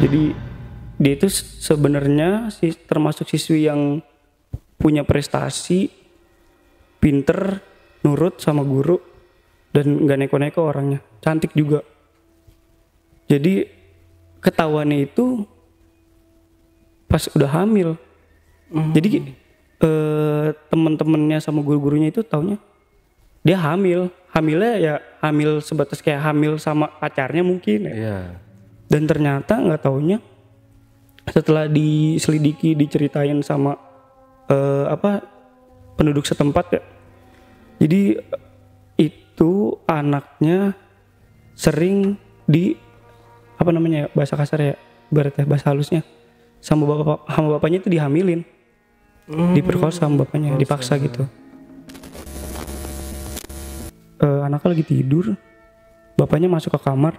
Jadi dia itu sebenarnya termasuk siswi yang punya prestasi, pinter, nurut sama guru, dan nggak neko-neko orangnya, cantik juga. Jadi ketahuannya itu pas udah hamil. Jadi teman-temannya sama guru-gurunya itu taunya dia hamilnya ya hamil sebatas kayak hamil sama pacarnya mungkin ya. Iya. Dan ternyata nggak taunya setelah diselidiki, diceritain sama penduduk setempat ya. Jadi itu anaknya sering bahasa kasar ya, berarti bahasa halusnya sama bapaknya itu dihamilin, diperkosa sama bapaknya, dipaksa gitu. Anaknya lagi tidur, bapaknya masuk ke kamar,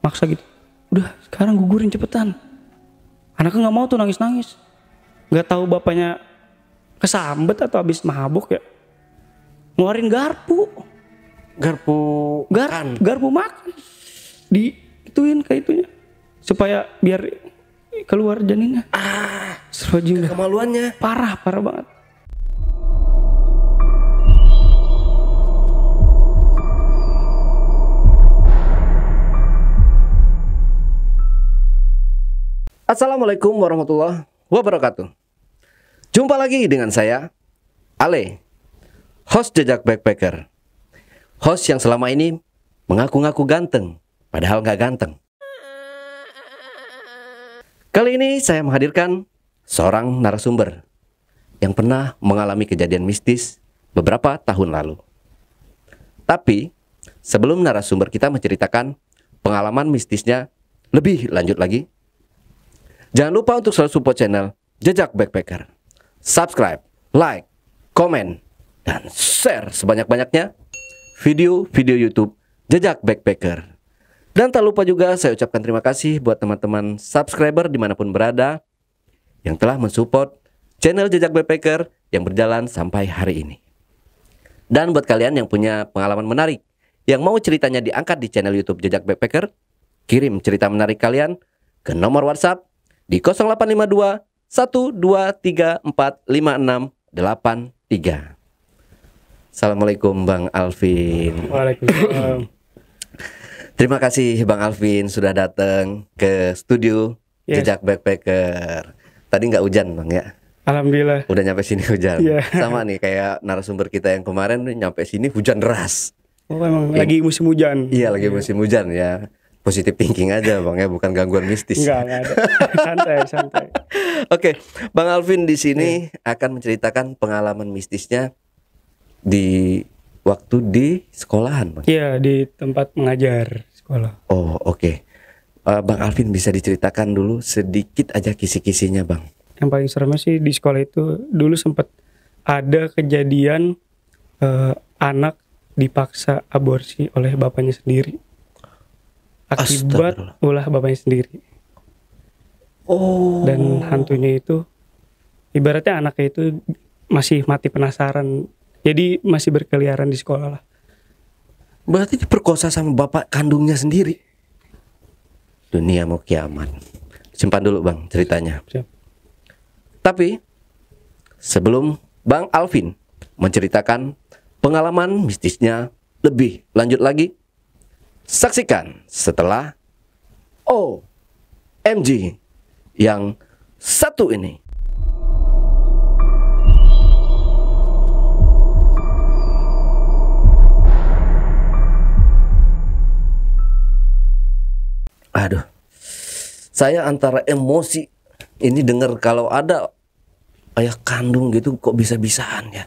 maksa gitu, udah sekarang gugurin cepetan. Anaknya nggak mau tuh, nangis, nggak tahu bapaknya kesambet atau habis mabuk ya, ngeluarin garpu makan, diituin kayak itunya supaya biar keluar janinnya. Kemaluannya parah banget. Assalamualaikum warahmatullahi wabarakatuh. Jumpa lagi dengan saya, Ale, host Jejak Backpacker. Host yang selama ini mengaku-ngaku ganteng, padahal gak ganteng. Kali ini saya menghadirkan seorang narasumber yang pernah mengalami kejadian mistis beberapa tahun lalu. Tapi sebelum narasumber kita menceritakan pengalaman mistisnya lebih lanjut lagi, jangan lupa untuk selalu support channel Jejak Backpacker. Subscribe, like, komen, dan share sebanyak-banyaknya video-video YouTube Jejak Backpacker. Dan tak lupa juga saya ucapkan terima kasih buat teman-teman subscriber dimanapun berada yang telah mensupport channel Jejak Backpacker yang berjalan sampai hari ini. Dan buat kalian yang punya pengalaman menarik yang mau ceritanya diangkat di channel YouTube Jejak Backpacker, kirim cerita menarik kalian ke nomor WhatsApp di 0852 1234 5683. Assalamualaikum Bang Alvin. Waalaikumsalam. Terima kasih Bang Alvin sudah datang ke studio Jejak Backpacker. Tadi nggak hujan Bang ya? Alhamdulillah. Udah nyampe sini hujan. Yeah. Sama nih kayak narasumber kita yang kemarin nyampe sini hujan deras. Oh emang lagi musim hujan. Iya lagi musim hujan ya. Positive thinking aja Bang ya, bukan gangguan mistis. Enggak ada. santai. Oke, Bang Alvin di sini akan menceritakan pengalaman mistisnya di waktu di sekolahan Bang. Iya, di tempat mengajar sekolah. Oh oke. Bang Alvin bisa diceritakan dulu sedikit aja kisi-kisinya Bang. Yang paling seremnya sih di sekolah itu dulu sempat ada kejadian anak dipaksa aborsi oleh bapaknya sendiri. Akibat ulah bapaknya sendiri. Oh. Dan hantunya itu ibaratnya anaknya itu masih mati penasaran. Jadi masih berkeliaran di sekolah lah. Berarti diperkosa sama bapak kandungnya sendiri. Dunia mau kiamat. Simpan dulu Bang ceritanya. Siap. Tapi sebelum Bang Alvin menceritakan pengalaman mistisnya lebih lanjut lagi, saksikan setelah OMG yang satu ini. Aduh, saya antara emosi ini dengar kalau ada ayah kandung gitu kok bisa-bisaan ya.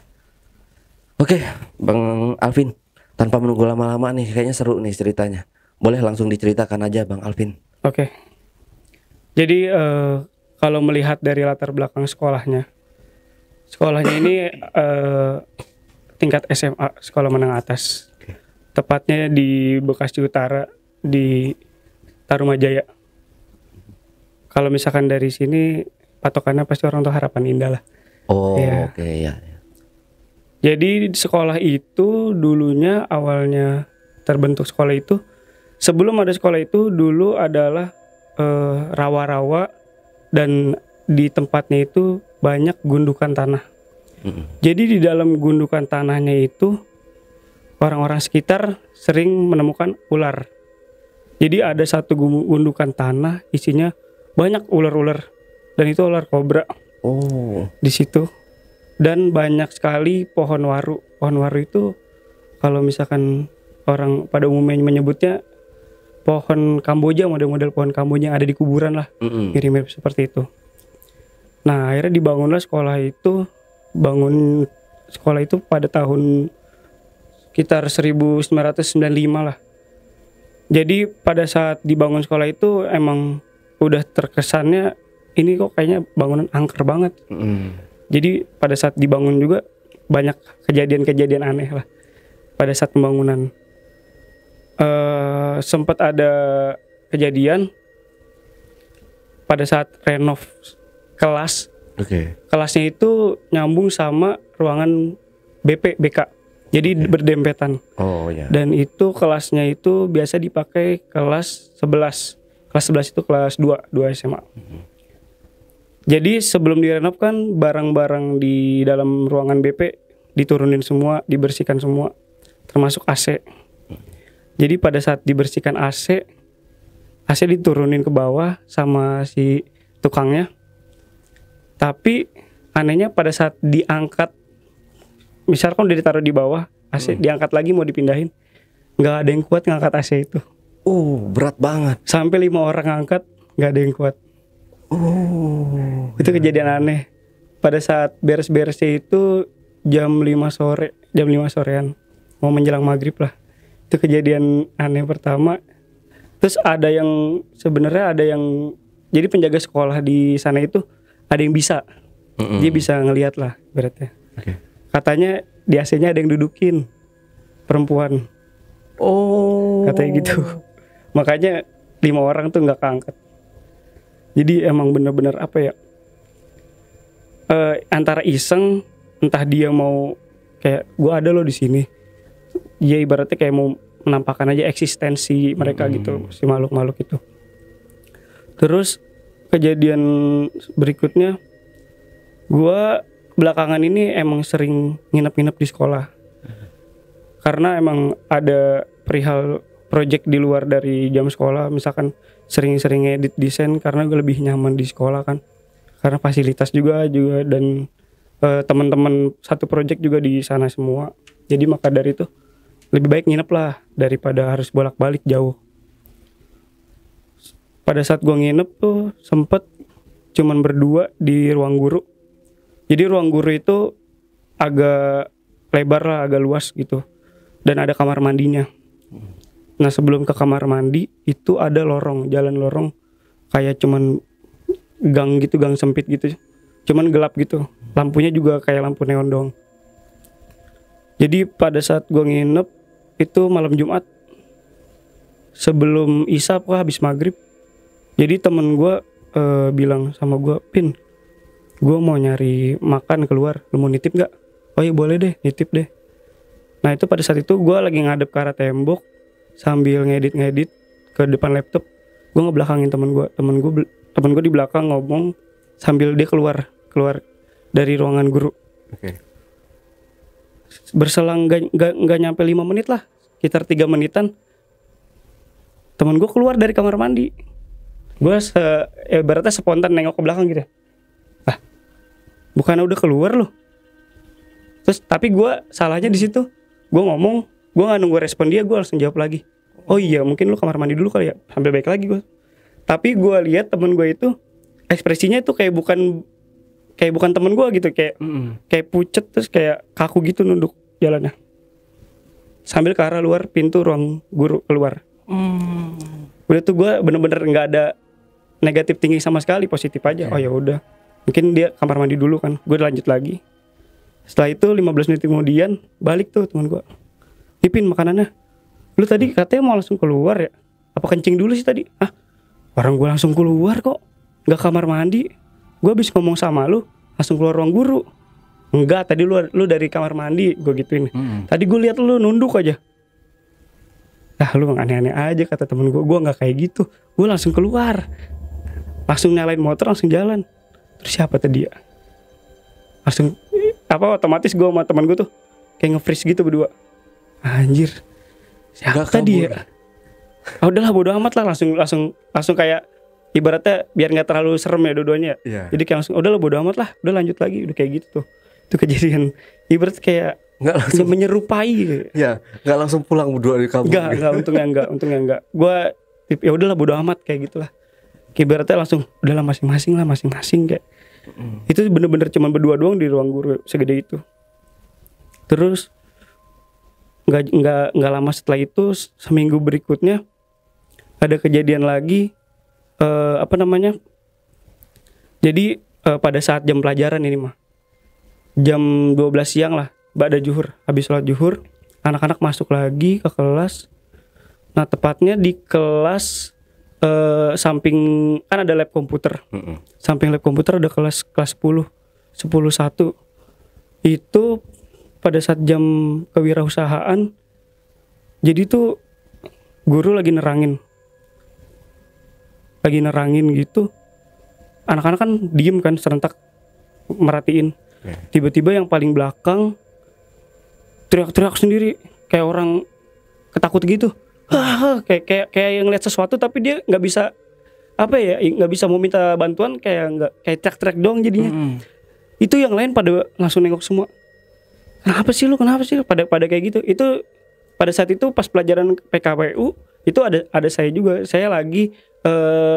Oke, Bang Alvin, tanpa menunggu lama-lama nih, kayaknya seru nih ceritanya. Boleh langsung diceritakan aja Bang Alvin. Oke. Jadi kalau melihat dari latar belakang sekolahnya ini tingkat SMA, sekolah menengah atas. Tepatnya di Bekasi Utara, di Tarumajaya. Kalau misalkan dari sini patokannya pasti orang tua Harapan Indah lah. Oh ya. Oke ya. Jadi di sekolah itu dulunya awalnya terbentuk sekolah itu, sebelum ada sekolah itu dulu adalah rawa-rawa dan di tempatnya itu banyak gundukan tanah. Jadi di dalam gundukan tanahnya itu orang-orang sekitar sering menemukan ular. Jadi ada satu gundukan tanah isinya banyak ular-ular dan itu ular kobra. Oh. Di situ. Dan banyak sekali pohon waru. Pohon waru itu kalau misalkan orang pada umumnya menyebutnya pohon Kamboja, model-model pohon Kamboja yang ada di kuburan lah. Mirip-mirip seperti itu. Nah, akhirnya dibangunlah sekolah itu. Bangun sekolah itu pada tahun sekitar 1995 lah. Jadi pada saat dibangun sekolah itu emang udah terkesannya ini kok kayaknya bangunan angker banget. Jadi pada saat dibangun juga banyak kejadian-kejadian aneh lah pada saat pembangunan. Sempat ada kejadian pada saat renov kelas. Kelasnya itu nyambung sama ruangan BK. Jadi berdempetan. Oh ya. Dan itu kelasnya itu biasa dipakai kelas 11. Kelas 11 itu kelas 2 SMA. Jadi sebelum direnov kan barang-barang di dalam ruangan BP diturunin semua, dibersihkan semua, termasuk AC. Jadi pada saat dibersihkan AC diturunin ke bawah sama si tukangnya. Tapi anehnya pada saat diangkat, misalkan udah ditaruh di bawah, AC diangkat lagi mau dipindahin, nggak ada yang kuat ngangkat AC itu. Berat banget. Sampai 5 orang ngangkat, nggak ada yang kuat. Itu kejadian aneh. Pada saat beres-beresnya itu jam 5 sorean, mau menjelang maghrib lah. Itu kejadian aneh pertama. Terus ada yang sebenarnya jadi penjaga sekolah di sana itu ada yang bisa. Dia bisa ngelihat lah beratnya. Katanya di AC-nya ada yang dudukin perempuan. Katanya gitu. Makanya 5 orang tuh nggak keangkat. Jadi emang bener-bener apa ya? Antara iseng, entah dia mau kayak gue ada loh di sini. Dia ibaratnya kayak mau menampakkan aja eksistensi mereka gitu, si makhluk-makhluk itu. Terus kejadian berikutnya, gue belakangan ini emang sering nginep-nginep di sekolah. Karena emang ada perihal project di luar dari jam sekolah. Misalkan sering-sering edit desain karena gue lebih nyaman di sekolah kan. Karena fasilitas juga dan teman-teman satu project juga di sana semua. Jadi maka dari itu lebih baik nginep lah daripada harus bolak-balik jauh. Pada saat gue nginep tuh sempet cuman berdua di ruang guru. Jadi ruang guru itu agak lebar lah, agak luas gitu. Dan ada kamar mandinya. Nah sebelum ke kamar mandi itu ada jalan lorong kayak cuman gang gitu, gang sempit gitu. Cuman gelap gitu. Lampunya juga kayak lampu neon doang. Jadi pada saat gue nginep itu malam Jumat sebelum Isya apa habis maghrib. Jadi temen gue bilang sama gue, Pin, gue mau nyari makan keluar, lu mau nitip gak? Oh iya boleh deh, nitip deh. Nah itu pada saat itu gue lagi ngadep ke arah tembok sambil ngedit ke depan laptop. Gue ngebelakangin temen gue di belakang ngomong sambil dia keluar dari ruangan guru. Berselang gak nyampe 5 menit lah, sekitar 3 menitan temen gue keluar dari kamar mandi. Gue ibaratnya spontan nengok ke belakang gitu. Bukan udah keluar loh. Terus tapi gue salahnya di situ. Gue ngomong, gue nggak nunggu respon dia, gue langsung jawab lagi. Oh iya, mungkin lu kamar mandi dulu kali ya. Sampai baik lagi gue. Tapi gue lihat temen gue itu ekspresinya itu kayak bukan temen gue gitu, kayak pucet terus kayak kaku gitu nunduk jalannya. Sambil ke arah luar pintu ruang guru keluar. Udah tuh gue bener-bener nggak ada negatif tinggi sama sekali, positif aja. Oh ya udah. Mungkin dia kamar mandi dulu kan. Gue lanjut lagi. Setelah itu 15 menit kemudian balik tuh teman gue. Ipin makanannya. Lu tadi katanya mau langsung keluar ya? Apa kencing dulu sih tadi? Orang gue langsung keluar kok. Gak kamar mandi. Gue habis ngomong sama lu langsung keluar ruang guru. Enggak, tadi lu dari kamar mandi. Gue gituin. Tadi gue lihat lu nunduk aja. Ah lu aneh-aneh aja kata temen gue nggak kayak gitu. Gue langsung keluar, langsung nyalain motor langsung jalan. Terus siapa tadi ya? Langsung otomatis gue sama teman gue tuh kayak nge-freeze gitu berdua. Anjir, siapa tadi ya? Ah udahlah bodo amat lah, langsung kayak ibaratnya biar nggak terlalu serem ya dua-duanya. Iya. Jadi kayak langsung udahlah bodo amat lah, udah lanjut lagi, udah kayak gitu tuh. Itu kejadian ibarat kayak Nggak langsung menyerupai. ya, nggak langsung pulang berdua di kampung. Enggak, untungnya enggak. Gua ya udahlah bodo amat kayak gitulah. Kayak ibaratnya langsung udahlah masing-masing kayak. Itu bener-bener cuma berdua doang di ruang guru segede itu. Terus nggak lama setelah itu, seminggu berikutnya ada kejadian lagi. Jadi pada saat jam pelajaran ini mah jam 12 siang lah, ba'da zuhur, habis sholat zuhur, anak-anak masuk lagi ke kelas. Nah tepatnya di kelas samping kan ada lab komputer. Samping lab komputer ada kelas 10 1. Itu pada saat jam kewirausahaan. Jadi tuh guru lagi nerangin gitu. Anak-anak kan diem kan, serentak merhatiin. Tiba-tiba yang paling belakang teriak-teriak sendiri kayak orang ketakut gitu. Kayak yang lihat sesuatu tapi dia nggak bisa nggak bisa mau minta bantuan, kayak teriak-teriak doang jadinya. Itu yang lain pada langsung nengok semua. Kenapa sih lu pada kayak gitu. Itu pada saat itu pas pelajaran PKWU itu ada saya juga. Saya lagi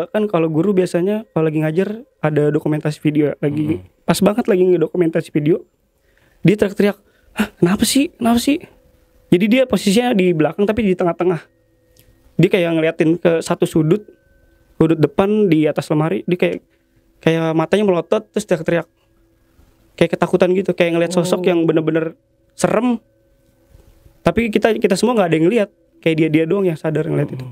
kan kalau guru biasanya kalau lagi ngajar ada dokumentasi video lagi. Pas banget lagi ngedokumentasi video, dia teriak-teriak, kenapa sih? Jadi dia posisinya di belakang tapi di tengah-tengah. Dia kayak ngeliatin ke satu sudut depan di atas lemari. Dia kayak matanya melotot terus teriak-teriak, kayak ketakutan gitu, kayak ngeliat sosok yang bener-bener serem. Tapi kita semua nggak ada yang lihat, kayak dia doang yang sadar ngeliat itu.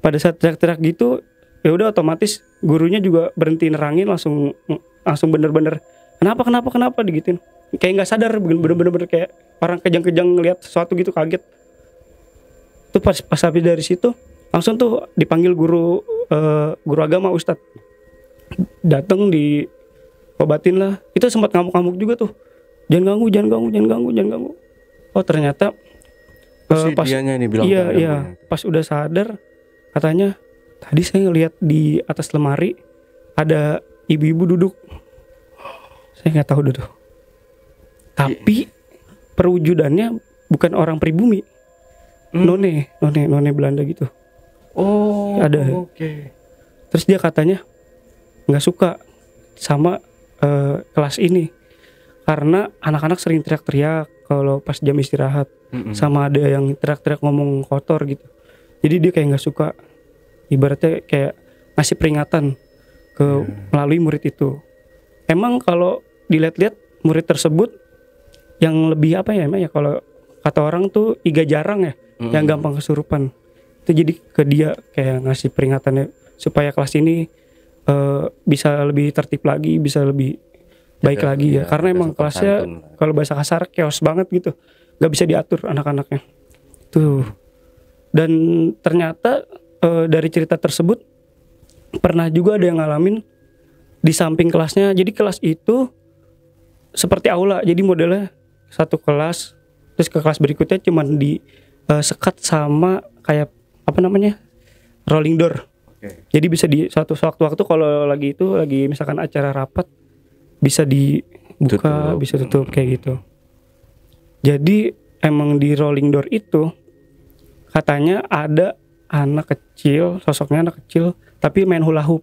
Pada saat teriak-teriak gitu, ya udah otomatis gurunya juga berhenti nerangin, langsung bener-bener kenapa digituin. Kayak nggak sadar, bener-bener kayak orang kejang-kejang ngeliat sesuatu gitu, kaget. Tuh pas habis dari situ langsung tuh dipanggil guru agama, ustadz. Dateng diobatin lah. Itu sempat ngamuk-ngamuk juga tuh. Jangan ganggu. Oh ternyata pas dianya ini bilang iya, pas udah sadar katanya tadi saya ngelihat di atas lemari ada ibu-ibu duduk. Saya nggak tahu duduk. Tapi perwujudannya bukan orang pribumi. None Belanda gitu. Oh, ada. Oke. Terus dia katanya nggak suka sama kelas ini karena anak-anak sering teriak-teriak kalau pas jam istirahat. Sama ada yang teriak-teriak ngomong kotor gitu. Jadi dia kayak nggak suka. Ibaratnya kayak ngasih peringatan ke melalui murid itu. Emang kalau dilihat-lihat murid tersebut yang lebih kalau kata orang tuh iga jarang ya, yang gampang kesurupan. Itu jadi ke dia kayak ngasih peringatannya supaya kelas ini bisa lebih tertib lagi, bisa lebih baik lagi ya. Karena emang kelasnya kalau bahasa kasar chaos banget gitu, nggak bisa diatur anak-anaknya. Tuh. Dan ternyata dari cerita tersebut pernah juga ada yang ngalamin di samping kelasnya. Jadi kelas itu seperti aula, jadi modelnya satu kelas, terus ke kelas berikutnya cuman di sekat sama kayak rolling door. Jadi bisa di satu waktu kalau lagi misalkan acara rapat bisa dibuka, bisa tutup kayak gitu. Jadi emang di rolling door itu katanya ada anak kecil, sosoknya anak kecil tapi main hula hoop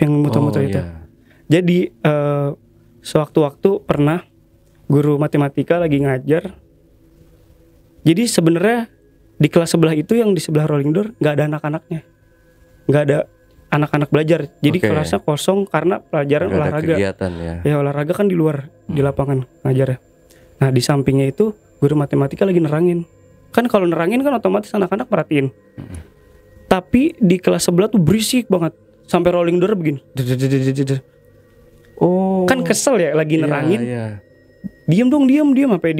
yang muter-muter itu. Jadi sewaktu-waktu pernah guru matematika lagi ngajar. Jadi sebenarnya di kelas sebelah itu yang di sebelah rolling door nggak ada anak-anaknya, nggak ada anak-anak belajar. Jadi kelasnya kosong karena pelajaran olahraga. Ya olahraga kan di luar di lapangan ngajar. Nah di sampingnya itu guru matematika lagi nerangin. Kan kalau nerangin kan otomatis anak-anak perhatiin. Tapi di kelas sebelah tuh berisik banget sampai rolling door begini. Kan kesel ya lagi nerangin. Diam dong sampai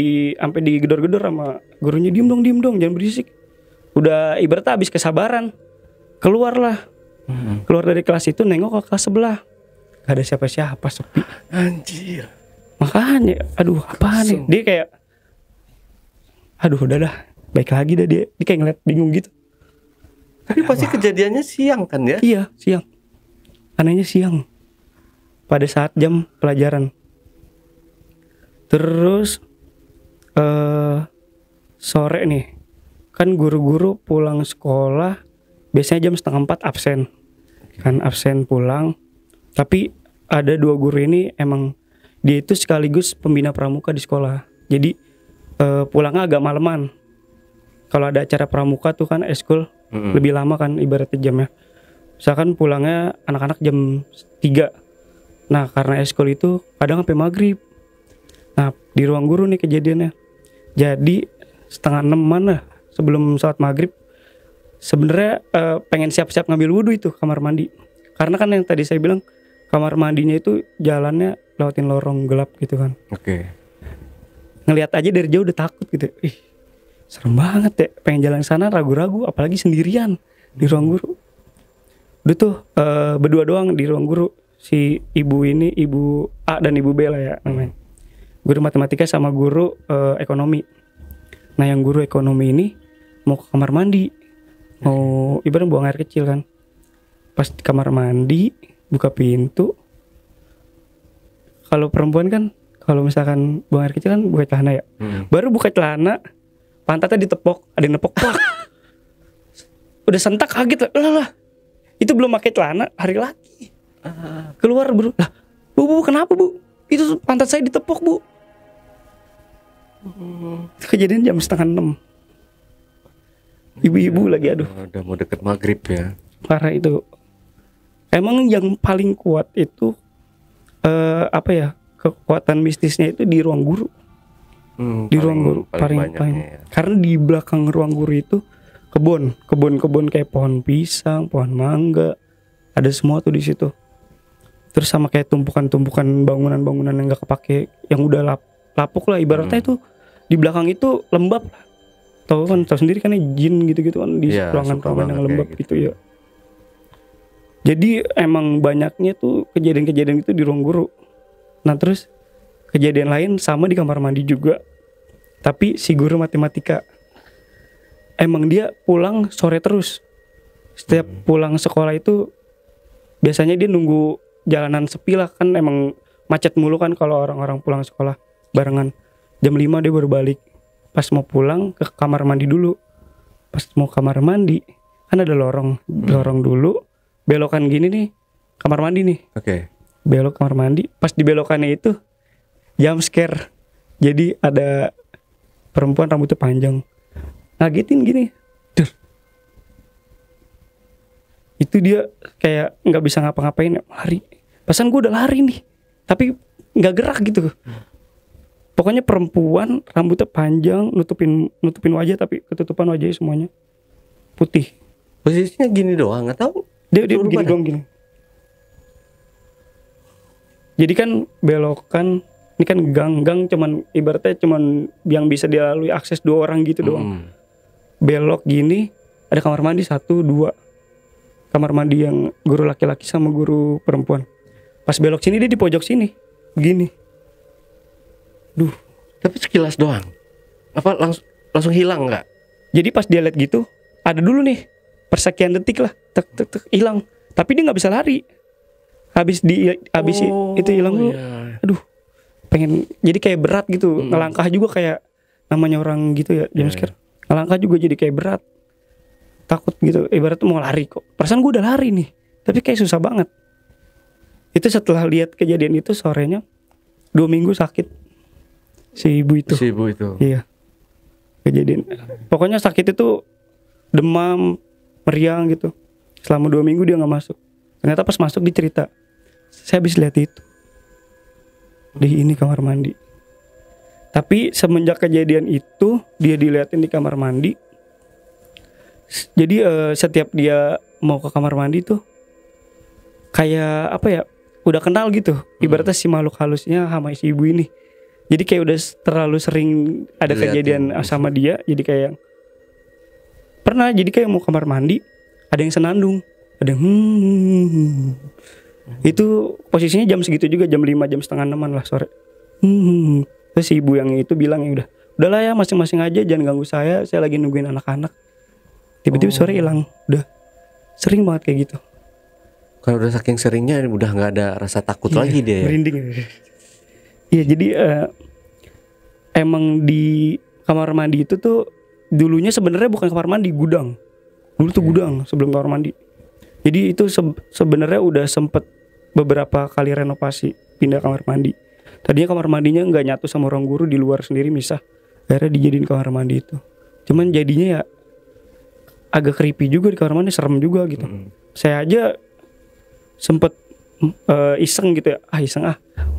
digedor-gedor sama gurunya, diam dong jangan berisik. udah ibaratnya habis kesabaran, keluar dari kelas itu, nengok ke kelas sebelah, gak ada siapa-siapa, sepi. Anjir. Makanya aduh apaan nih, dia kayak aduh udah dah baik lagi dah, dia kayak ngeliat bingung gitu. Tapi pasti kejadiannya siang kan ya? Iya siang, anehnya siang pada saat jam pelajaran. Terus sore nih, kan guru-guru pulang sekolah biasanya jam 3:30 absen. Kan absen pulang. Tapi ada 2 guru ini emang dia itu sekaligus pembina pramuka di sekolah. Jadi pulangnya agak maleman. Kalau ada acara pramuka tuh kan eskul lebih lama kan ibaratnya jamnya. Misalkan pulangnya anak-anak jam 3. Nah karena eskul itu kadang sampai maghrib. Nah di ruang guru nih kejadiannya. Jadi 5:30 lah sebelum sholat maghrib, sebenarnya pengen siap-siap ngambil wudhu itu kamar mandi. Karena kan yang tadi saya bilang kamar mandinya itu jalannya lewatin lorong gelap gitu kan. Oke. Ngelihat aja dari jauh udah takut gitu. Ih serem banget ya, pengen jalan sana ragu-ragu, apalagi sendirian di ruang guru. Udah tuh berdua doang di ruang guru, si ibu ini, ibu A dan ibu B lah ya namanya, guru matematika sama guru ekonomi. Nah yang guru ekonomi ini mau ke kamar mandi, mau ibaratnya buang air kecil kan. Pas di kamar mandi buka pintu, kalau perempuan kan kalau misalkan buang air kecil kan buka celana ya. Baru buka celana, pantatnya ditepok, ada yang nepok, plak. Udah sentak kaget lah. Itu belum pakai celana, hari lagi. Keluar bro, lah bu kenapa bu? Itu pantat saya ditepok bu. Itu kejadian jam 5:30. Ibu-ibu lagi aduh. Udah mau deket maghrib ya. Parah itu. Emang yang paling kuat itu apa ya? Kekuatan mistisnya itu di ruang guru. Di ruang guru paling. Ya. Karena di belakang ruang guru itu kebun kayak pohon pisang, pohon mangga, ada semua tuh di situ. Terus sama kayak tumpukan bangunan yang nggak kepake, yang udah lapuk lah ibaratnya itu di belakang itu lembab. Tahu sendiri kan jin gitu kan di ruangan yang lembab gitu ya. Jadi emang banyaknya tuh kejadian-kejadian itu di ruang guru. Nah terus kejadian lain sama di kamar mandi juga. Tapi si guru matematika emang dia pulang sore terus. Setiap pulang sekolah itu biasanya dia nunggu jalanan sepi lah, kan emang macet mulu kan kalau orang-orang pulang sekolah barengan. Jam 5 dia baru balik. Pas mau pulang ke kamar mandi dulu. Pas mau kamar mandi kan ada lorong dulu, belokan gini nih kamar mandi nih. Oke. Belok kamar mandi, pas di belokannya itu jump scare. Jadi ada perempuan rambutnya panjang ngagetin gini. Duh. Itu dia kayak nggak bisa ngapa-ngapain, lari. Pasan gue udah lari nih, tapi nggak gerak gitu. Pokoknya perempuan rambutnya panjang, nutupin wajah, tapi ketutupan wajahnya semuanya putih. Posisinya gini doang, nggak tahu. Dia begini doang gini. Jadi kan belokan, ini kan gang cuman ibaratnya cuman yang bisa dilalui akses 2 orang gitu doang. Belok gini ada kamar mandi 1, 2. Kamar mandi yang guru laki-laki sama guru perempuan. Pas belok sini dia di pojok sini. Begini. Duh, tapi sekilas doang. Apa langsung hilang nggak? Jadi pas dia lihat gitu, ada dulu nih persekian detik lah, tek hilang. Tapi dia nggak bisa lari. Habis itu hilang dulu. Iya. Aduh, pengen jadi kayak berat gitu. Ngelangkah juga kayak namanya orang gitu ya, jam scare. Ngelangkah juga jadi kayak berat. Takut gitu, ibaratnya mau lari kok. Perasaan gue udah lari nih, tapi kayak susah banget. Itu setelah lihat kejadian itu sorenya 2 minggu sakit si ibu itu. Iya. Kejadian. Pokoknya sakit itu demam, meriang gitu. Selama 2 minggu dia nggak masuk. Ternyata pas masuk dicerita, saya habis lihat itu di ini kamar mandi. Tapi semenjak kejadian itu dia diliatin di kamar mandi. Jadi setiap dia mau ke kamar mandi tuh kayak apa ya, udah kenal gitu. Ibaratnya si makhluk halusnya sama si ibu ini. Jadi kayak udah terlalu sering ada kejadian sama dia. Jadi kayak Pernah, jadi kayak mau kamar mandi, ada yang senandung, ada yang Itu posisinya jam segitu juga, jam 5, jam setengah 6 lah sore. Terus si ibu yang itu bilang, ya udahlah ya, masing-masing aja, jangan ganggu saya lagi nungguin anak-anak. Tiba-tiba sore hilang, udah sering banget kayak gitu. Kalau udah saking seringnya udah nggak ada rasa takut lagi dia ya. Merinding. Iya, jadi emang di kamar mandi itu tuh dulunya sebenarnya bukan kamar mandi, gudang. Dulu tuh gudang sebelum kamar mandi. Jadi itu sebenarnya udah sempet beberapa kali renovasi, pindah kamar mandi. Tadinya kamar mandinya nggak nyatu sama ruang guru, di luar sendiri misah. Akhirnya dijadiin kamar mandi itu. Cuman jadinya ya agak creepy juga di kamar mandi, serem juga gitu. Saya aja sempet iseng gitu ya,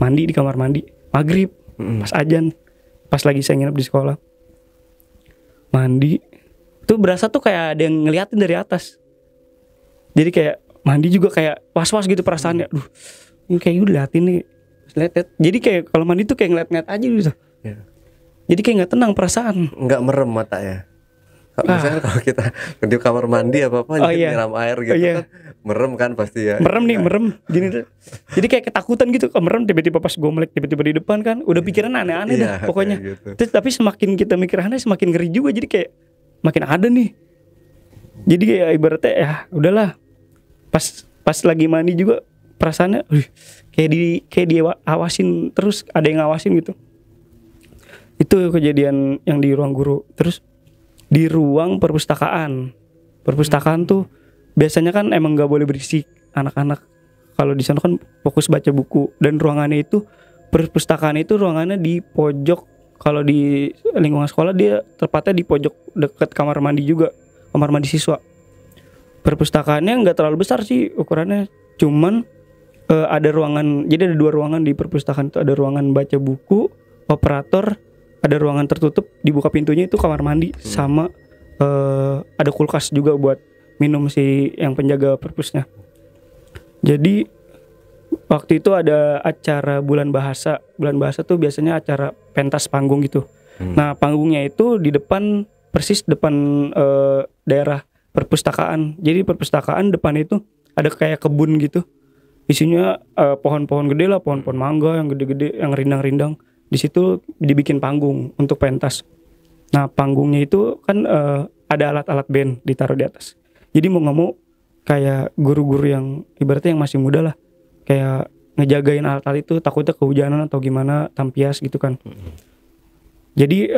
mandi di kamar mandi maghrib, pas azan, pas lagi saya nginep di sekolah. Mandi tuh berasa tuh kayak ada yang ngeliatin dari atas. Jadi kayak mandi juga kayak was-was gitu perasaannya. Duh, ini kayak gue liatin nih. Lihat. Jadi kayak kalau mandi tuh kayak ngeliat-ngeliat aja gitu. Yeah. Jadi kayak nggak tenang perasaan. Nggak merem mata ya. Misalnya kalau kita di kamar mandi apa-apa nyiram air gitu kan merem kan pasti ya. Merem gini tuh. Jadi kayak ketakutan gitu, merem tiba-tiba pas gue melek tiba-tiba di depan kan, udah pikiran aneh-aneh dah pokoknya. Gitu. Terus tapi semakin kita mikir aneh semakin ngeri juga, jadi kayak makin ada nih. Jadi kayak ibaratnya ya udahlah. Pas lagi mandi juga perasaannya kayak diawasin terus, ada yang ngawasin gitu. Itu kejadian yang di ruang guru. Terus di ruang perpustakaan tuh biasanya kan emang nggak boleh berisik anak-anak. Kalau di sana kan fokus baca buku, dan ruangannya itu, perpustakaan itu ruangannya di pojok. Kalau di lingkungan sekolah dia tepatnya di pojok dekat kamar mandi juga, kamar mandi siswa. Perpustakaannya nggak terlalu besar sih ukurannya, cuman ada ruangan, jadi ada 2 ruangan di perpustakaan itu, ada ruangan baca buku, operator, ada ruangan tertutup, dibuka pintunya itu kamar mandi, sama ada kulkas juga buat minum si yang penjaga perpusnya. Jadi waktu itu ada acara bulan bahasa tuh biasanya acara pentas panggung gitu. Nah panggungnya itu di depan, persis depan daerah perpustakaan. Jadi perpustakaan depan itu ada kayak kebun gitu, isinya pohon-pohon gede lah, pohon-pohon mangga yang gede-gede, yang rindang-rindang. Di situ dibikin panggung untuk pentas. Nah panggungnya itu kan ada alat-alat band ditaruh di atas. Jadi mau nggak mau kayak guru-guru yang ibaratnya yang masih muda lah, kayak ngejagain alat-alat itu, takutnya kehujanan atau gimana, tampias gitu kan. Jadi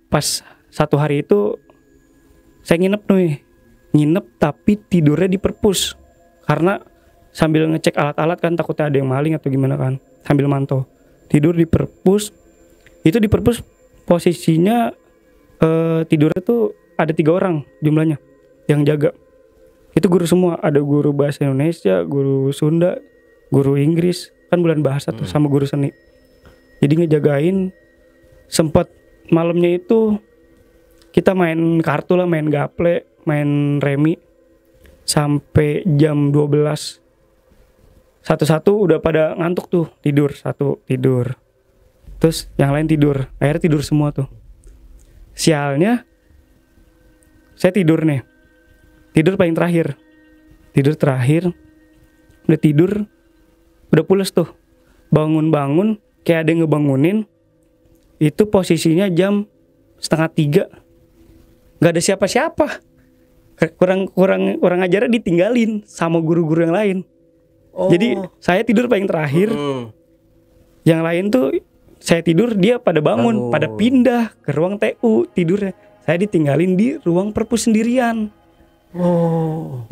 pas satu hari itu saya nginep tapi tidurnya di perpus, karena sambil ngecek alat-alat kan, takutnya ada yang maling atau gimana kan, sambil mantau. Tidur di perpus. Itu di perpus posisinya tidurnya tuh ada 3 orang jumlahnya yang jaga. Itu guru semua, ada guru bahasa Indonesia, guru Sunda, guru Inggris, kan bulan bahasa tuh, sama guru seni. Jadi ngejagain. Sempat malamnya itu kita main kartu lah, main gaple, main remi sampai jam 12. Satu-satu udah pada ngantuk tuh, tidur. Satu tidur, terus yang lain tidur, akhirnya tidur semua tuh. Sialnya saya tidur paling terakhir, udah pules tuh, bangun kayak ada yang ngebangunin. Itu posisinya jam 2:30, nggak ada siapa-siapa. Kurang ajarnya ditinggalin sama guru-guru yang lain. Jadi saya tidur paling terakhir, yang lain tuh saya tidur, dia pada bangun, pada pindah ke ruang TU tidurnya. Saya ditinggalin di ruang perpus sendirian.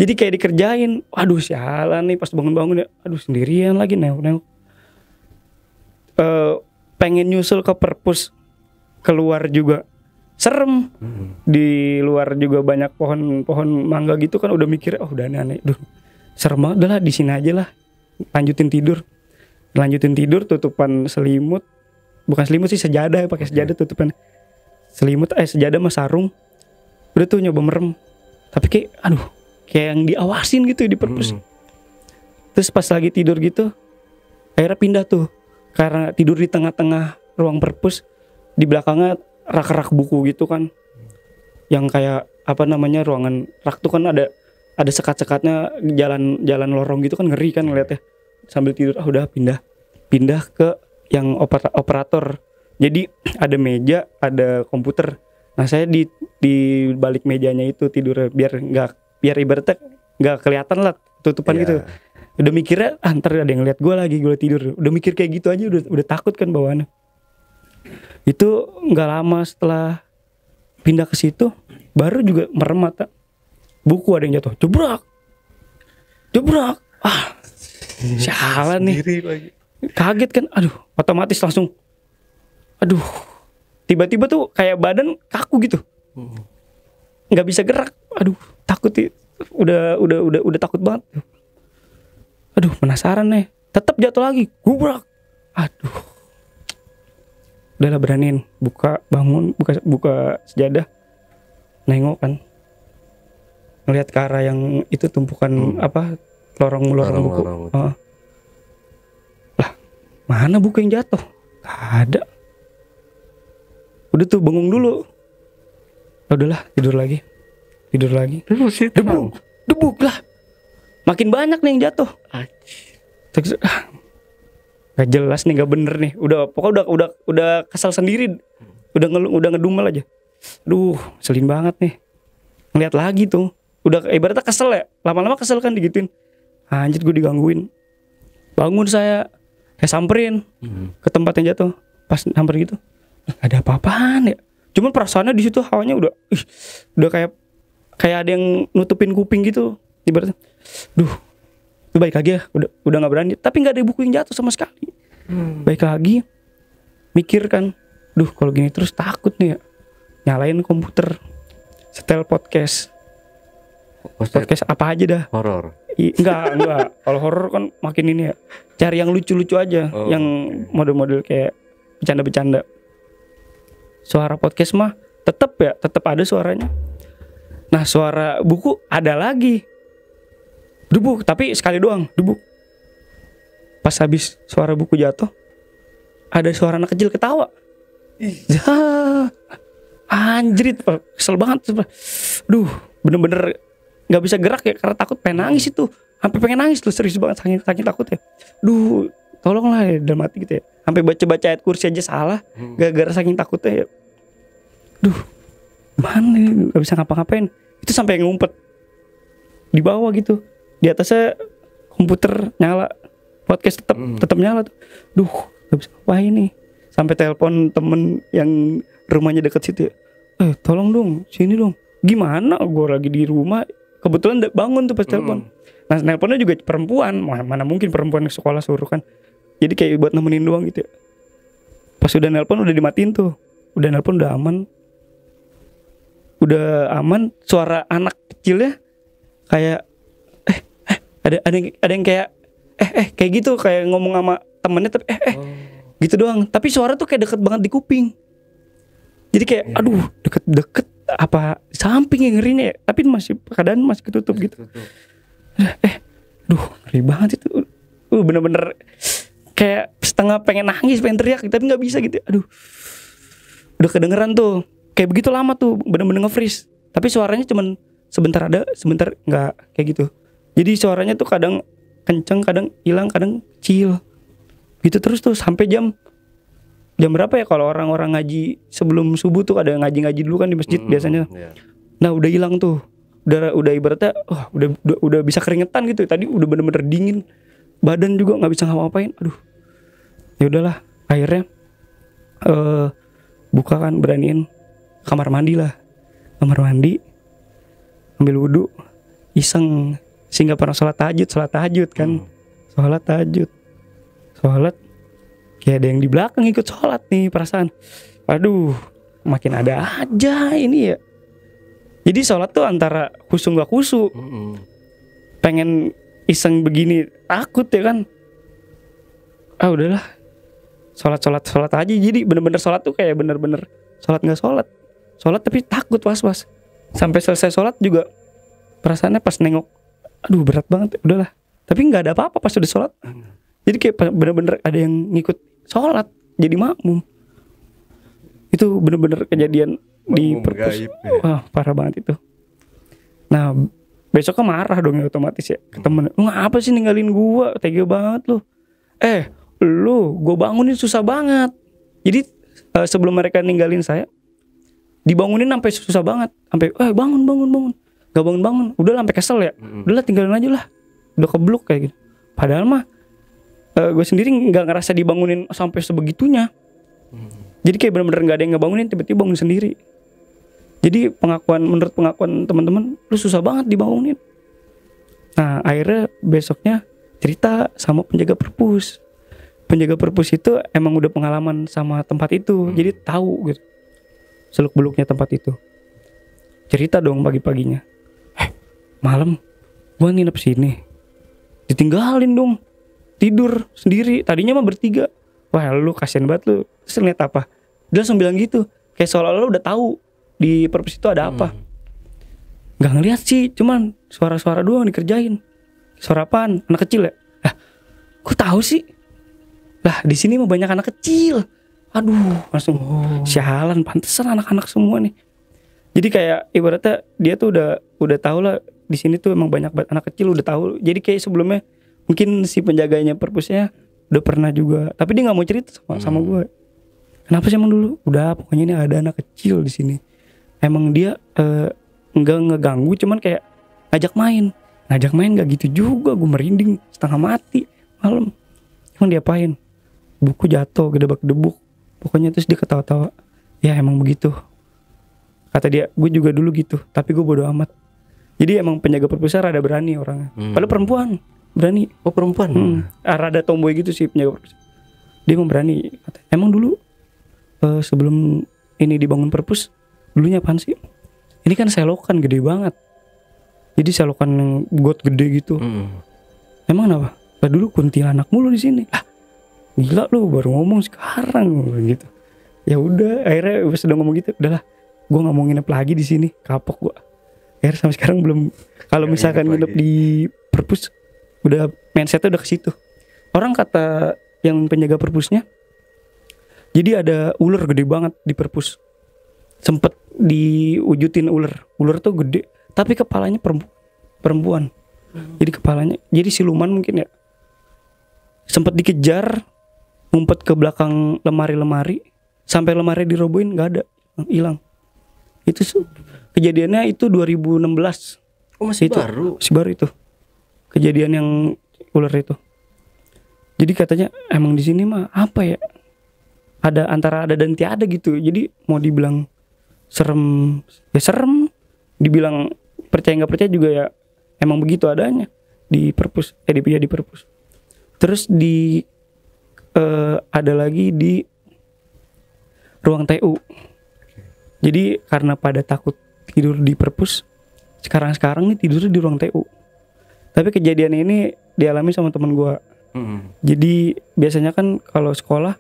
Jadi kayak dikerjain. Waduh sialan nih, pas bangun-bangun ya, aduh sendirian lagi neuk. Pengen nyusul ke perpus, keluar juga serem. Di luar juga banyak pohon mangga gitu kan, udah mikir udah aneh-aneh. Duh, serem banget, udah lah di sini aja lah. Lanjutin tidur, tutupan selimut. Bukan selimut sih, sejadah, pakai sejadah tutupan. Selimut sejadah sama sarung. Udah tuh nyoba merem. Tapi kayak yang diawasin gitu di perpus. Terus pas lagi tidur gitu, akhirnya pindah tuh. Karena tidur di tengah-tengah ruang perpus, di belakangnya rak-rak buku gitu kan, yang kayak ruangan rak tuh kan ada sekat-sekatnya, jalan lorong gitu kan, ngeri kan ngeliatnya. Sambil tidur udah pindah ke yang operator. Jadi ada meja, ada komputer. Nah saya di balik mejanya itu tidur, biar ibaratnya nggak kelihatan lah tutupan gitu. Udah mikirnya ntar ada yang lihat gue lagi gue tidur. Udah mikir kayak gitu aja udah takut kan bawaannya. Itu nggak lama setelah pindah ke situ baru juga merem mata, buku ada yang jatuh, jebrak. Sialan nih. Kaget kan, aduh, otomatis langsung, aduh, tiba-tiba tuh kayak badan kaku gitu, nggak bisa gerak, aduh, takut, udah takut banget, aduh, penasaran nih, tetap jatuh lagi, gubrak, aduh, udahlah beraniin, buka sejadah, nengok kan, ngelihat ke arah yang itu tumpukan lorong buku. Lah, mana buku yang jatuh? Gak ada. Udah tuh bengong dulu. Udahlah, tidur lagi. Debuk lah. Makin banyak nih yang jatuh. Gak jelas nih, gak bener nih. Pokoknya udah kesal sendiri. Udah ngedumel aja. Duh, selin banget nih. Ngeliat lagi tuh. Udah ibaratnya kesel ya. Lama-lama kesel kan digituin. Anjir, gue digangguin. Bangun saya samperin ke tempat yang jatuh. Pas samper gitu, gak ada apa-apaan ya. Cuman perasaannya di situ hawanya udah kayak ada yang nutupin kuping gitu. Ibaratnya, duh, itu baik lagi ya. Udah nggak berani. Tapi nggak ada buku yang jatuh sama sekali. Baik lagi, mikir kan, duh kalau gini terus takut nih ya. Nyalain komputer, setel podcast apa aja dah. Horor. Enggak. Kalau horor kan makin ini ya. Cari yang lucu-lucu aja, yang model-model kayak bercanda-bercanda. Suara podcast mah tetap ada suaranya. Nah, suara buku ada lagi. Debuk, tapi sekali doang, debuk. Pas habis suara buku jatuh, ada suara anak kecil ketawa. Anjrit, kesel banget. Duh, bener-bener nggak bisa gerak ya karena takut, pengen nangis itu. Sampai pengen nangis tuh, serius banget, saking takut ya. Duh, tolonglah ya, dalam hati gitu ya. Sampai baca ayat kursi aja salah, gara-gara saking takutnya ya. Duh, mana nih, gak bisa ngapa-ngapain. Itu sampai ngumpet di bawah gitu. Di atasnya komputer nyala, podcast tetap nyala tuh. Duh, gak bisa ngapain nih. Sampai telepon temen yang rumahnya deket situ ya. Tolong dong, sini dong. Gimana, gue lagi di rumah. Kebetulan bangun tuh pas telepon. Nah, nelponnya juga perempuan. Mana mungkin perempuan di sekolah suruh kan. Jadi kayak buat nemenin doang gitu ya. Pas udah nelpon udah dimatiin tuh. Udah nelpon udah aman. Suara anak kecilnya kayak ada yang kayak kayak gitu, kayak ngomong sama temennya tapi gitu doang. Tapi suara tuh kayak deket banget di kuping. Jadi kayak aduh, deket apa samping yang ngerinya ya. Tapi keadaan masih ketutup gitu. Duh, ngeri banget itu. Bener-bener kayak setengah pengen nangis, pengen teriak, tapi nggak bisa gitu. Aduh, udah kedengeran tuh. Kayak begitu lama tuh, bener-bener nge-freeze. Tapi suaranya cuman sebentar ada, sebentar nggak, kayak gitu. Jadi suaranya tuh kadang kenceng, kadang hilang, kadang kecil. Gitu terus tuh sampai jam berapa ya kalau orang-orang ngaji sebelum subuh tuh ada ngaji dulu kan di masjid biasanya. Nah udah hilang tuh. Udah ibaratnya udah bisa keringetan gitu. Tadi udah bener-bener dingin. Badan juga nggak bisa ngapa-ngapain. Aduh. Ya udahlah. Akhirnya buka kan, beraniin kamar mandi lah. Kamar mandi. Ambil wudu. Iseng. Sehingga pernah sholat tahajud kan. Sholat tahajud. Kayak ada yang di belakang ikut sholat nih perasaan. Aduh. Makin ada aja ini ya. Jadi sholat tuh antara khusyuk gak khusyuk. Pengen iseng begini takut ya kan. Udahlah. Sholat aja. Jadi bener-bener sholat tuh kayak bener-bener sholat gak sholat. Sholat tapi takut was-was. Sampai selesai sholat juga perasaannya pas nengok, aduh berat banget. Udahlah. Tapi gak ada apa-apa pas udah sholat. Jadi kayak bener-bener ada yang ngikut sholat. Jadi makmum. Itu bener-bener kejadian di perpus. Wah, parah banget itu. Nah besoknya marah dong ya otomatis ya ke temen. Lu ngapa sih ninggalin gua, tega banget lu. Lu gua bangunin susah banget. Jadi sebelum mereka ninggalin saya, dibangunin sampai susah banget, sampai bangun. Gak bangun. Udah sampai kesel ya. Udahlah tinggalin aja lah. Udah keblok kayak gitu. Padahal mah gue sendiri nggak ngerasa dibangunin sampai sebegitunya. Jadi kayak benar-benar nggak ada yang ngebangunin, tiba-tiba bangun sendiri. Jadi menurut pengakuan teman-teman, lu susah banget dibangunin. Nah akhirnya besoknya cerita sama penjaga perpus. Penjaga perpus itu emang udah pengalaman sama tempat itu, jadi tahu gitu seluk beluknya tempat itu. Cerita dong pagi-paginya, malam gua nginep sini, ditinggalin dong, tidur sendiri. Tadinya mah bertiga. Wah lu kasian banget lu. Terus lihat apa? Dia langsung bilang gitu, kayak seolah-olah udah tahu di perpus itu ada apa. Gak ngeliat sih, cuman suara-suara doang dikerjain. Suara apaan? Anak kecil ya? Kok tahu sih? Lah di sini mah banyak anak kecil. Aduh, langsung sialan, pantesan anak-anak semua nih. Jadi kayak ibaratnya dia tuh udah tahu lah di sini tuh emang banyak banget anak kecil, udah tahu. Jadi kayak sebelumnya mungkin si penjaganya perpusnya udah pernah juga, tapi dia nggak mau cerita sama gue. Kenapa sih emang dulu? Udah pokoknya ini ada anak kecil di sini. Emang dia nggak ngeganggu, cuman kayak ngajak main nggak gitu juga. Gue merinding setengah mati malam. Emang diapain? Buku jatuh, gedebak-gedebuk. Pokoknya terus dia ketawa-tawa. Ya emang begitu. Kata dia, gue juga dulu gitu, tapi gue bodo amat. Jadi emang penjaga perpus rada berani orangnya. Padahal perempuan, berani. Oh perempuan. Rada tomboy gitu sih penjaga perpus. Dia emang berani. Emang dulu sebelum ini dibangun perpus, dulunya apaan sih? Ini kan selokan gede banget. Jadi selokan yang got gede gitu. Emang kenapa? Lah dulu kuntilanak mulu di sini. Gila lu baru ngomong sekarang gitu. Ya udah, akhirnya sudah ngomong gitu, udahlah. Gue nggak mau nginep lagi di sini, kapok gue. Akhirnya sampai sekarang belum. Kalau misalkan nginep di perpus, udah mindsetnya udah ke situ. Orang kata yang penjaga perpusnya, jadi ada ular gede banget di perpus. Sempet diwujudin ular tuh gede, tapi kepalanya perempuan. Jadi kepalanya, jadi siluman mungkin ya. Sempet dikejar, ngumpet ke belakang lemari, sampai lemari dirobohin nggak ada, hilang. Itu kejadiannya itu 2016. Oh masih itu, baru. Masih baru itu kejadian yang ular itu. Jadi katanya emang di sini mah apa ya? Ada antara ada dan tiada gitu. Jadi mau dibilang serem, ya serem. Dibilang percaya nggak percaya juga ya emang begitu adanya di perpus. Di perpus. Terus ada lagi di ruang TU. Jadi karena pada takut tidur di perpus, sekarang nih tidurnya di ruang TU. Tapi kejadian ini dialami sama teman gue. Jadi biasanya kan kalau sekolah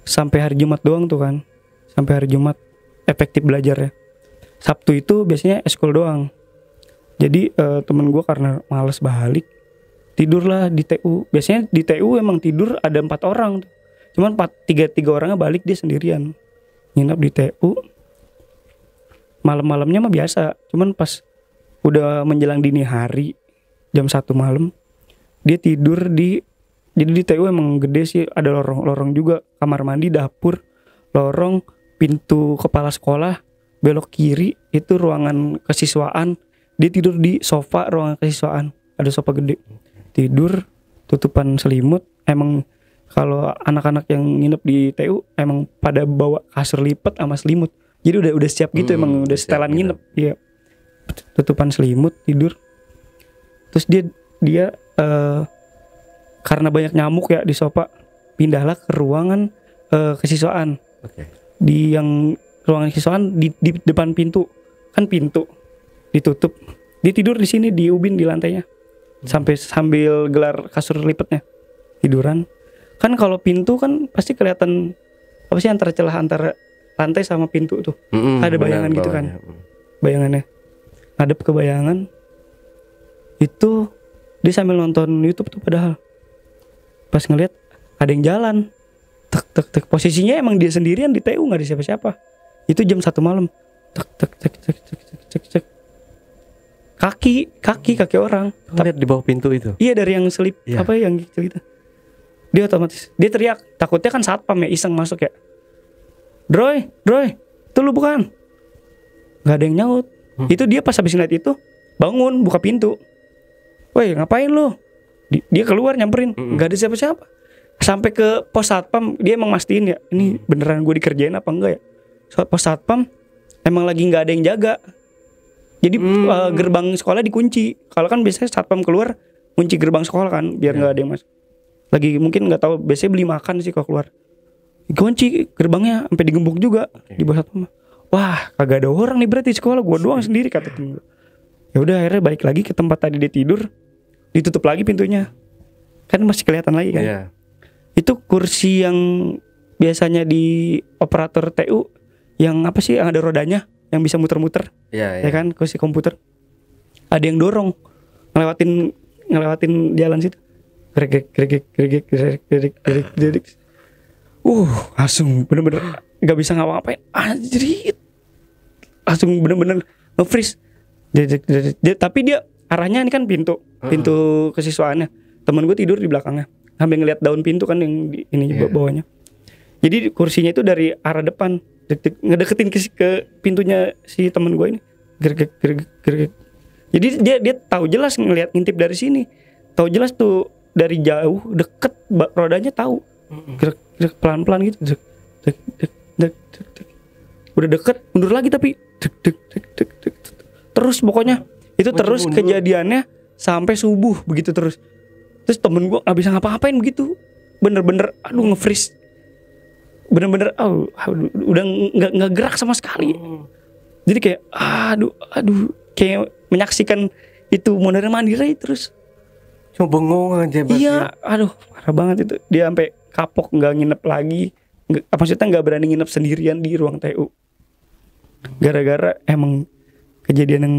sampai hari Jumat doang tuh kan, sampai hari Jumat efektif belajarnya. Sabtu itu biasanya eskul doang. Jadi temen gue karena males balik, tidurlah di TU. Biasanya di TU emang tidur ada 4 orang tuh. Cuman 3 orangnya balik, dia sendirian nginap di TU. Malam-malamnya mah biasa, cuman pas udah menjelang dini hari jam 1 malam dia tidur jadi di TU emang gede sih, ada lorong juga, kamar mandi, dapur, lorong, pintu kepala sekolah, belok kiri itu ruangan kesiswaan. Dia tidur di sofa ruangan kesiswaan, ada sofa gede. Tidur tutupan selimut. Emang kalau anak-anak yang nginep di TU emang pada bawa kasur lipat sama selimut. Jadi udah siap gitu, emang udah setelan nginep. Iya. Tutupan selimut, tidur. Terus dia karena banyak nyamuk ya di sofa, pindahlah ke ruangan kesiswaan. Di yang ruangan kesiswaan di depan pintu. Kan pintu ditutup. Dia tidur di sini, di ubin di lantainya. Sambil gelar kasur lipatnya. Tiduran. Kan kalau pintu kan pasti kelihatan apa sih antara celah antara lantai sama pintu tuh. Ada bayangan gitu kan. Bayangannya. Ngadep ke bayangan. Itu dia sambil nonton YouTube tuh padahal. Pas ngeliat ada yang jalan. Tek. Posisinya emang dia sendirian di TU, enggak ada siapa-siapa. Itu jam 1 malam. Tek. kaki orang. Lihat di bawah pintu itu. Iya, dari yang selip Iya. apa yang cerita. Dia otomatis dia teriak, takutnya kan satpam ya iseng masuk ya. Droy, itu lu bukan? Gak ada yang nyaut. Itu dia pas habis ngeliat itu bangun buka pintu. Woi, ngapain lu? Dia keluar nyamperin, gak ada siapa-siapa. Sampai ke pos satpam dia emang mastiin ya, ini beneran gue dikerjain apa enggak ya. So, pos satpam emang lagi nggak ada yang jaga. Jadi gerbang sekolah dikunci. Kalau kan biasanya satpam keluar kunci gerbang sekolah kan biar nggak ada yang masuk. Lagi mungkin nggak tahu, biasanya beli makan sih kalau keluar. Kunci gerbangnya sampai digembok juga di bawah satpam. Wah, kagak ada orang nih berarti sekolah, gua doang sendiri kata temen gua. Ya udah akhirnya balik lagi ke tempat tadi dia tidur, ditutup lagi pintunya. Kan masih kelihatan lagi kan. Iya. Itu kursi yang biasanya di operator TU yang apa sih yang ada rodanya yang bisa muter-muter. Iya. Ya kan, kursi komputer. Ada yang dorong ngelewatin jalan situ. Geregek. Langsung bener-bener gak bisa ngapa-ngapain. Anjrit. Langsung bener-bener nge-freeze. Tapi dia arahnya ini kan pintu kesiswaannya. Temen gue tidur di belakangnya sambil ngeliat daun pintu kan yang di ini bawahnya. Jadi kursinya itu dari arah depan ngedeketin ke pintunya si temen gue ini. Geregek. Jadi dia tahu jelas ngintip dari sini. Tahu jelas tuh dari jauh deket rodanya tahu. Gerak pelan-pelan gitu. Dek. Udah deket mundur lagi tapi terus pokoknya itu terus kejadiannya sampai subuh begitu terus. Terus temen gue gak bisa ngapa-ngapain begitu. Bener-bener nge-freeze. Bener-bener udah nggak gerak sama sekali. Jadi kayak aduh kayak menyaksikan itu mondar-mandir terus. Cuma bengong aja. Iya, parah banget itu. Dia sampai kapok nggak nginep lagi. Maksudnya nggak berani nginep sendirian di ruang TU. Gara-gara emang kejadian yang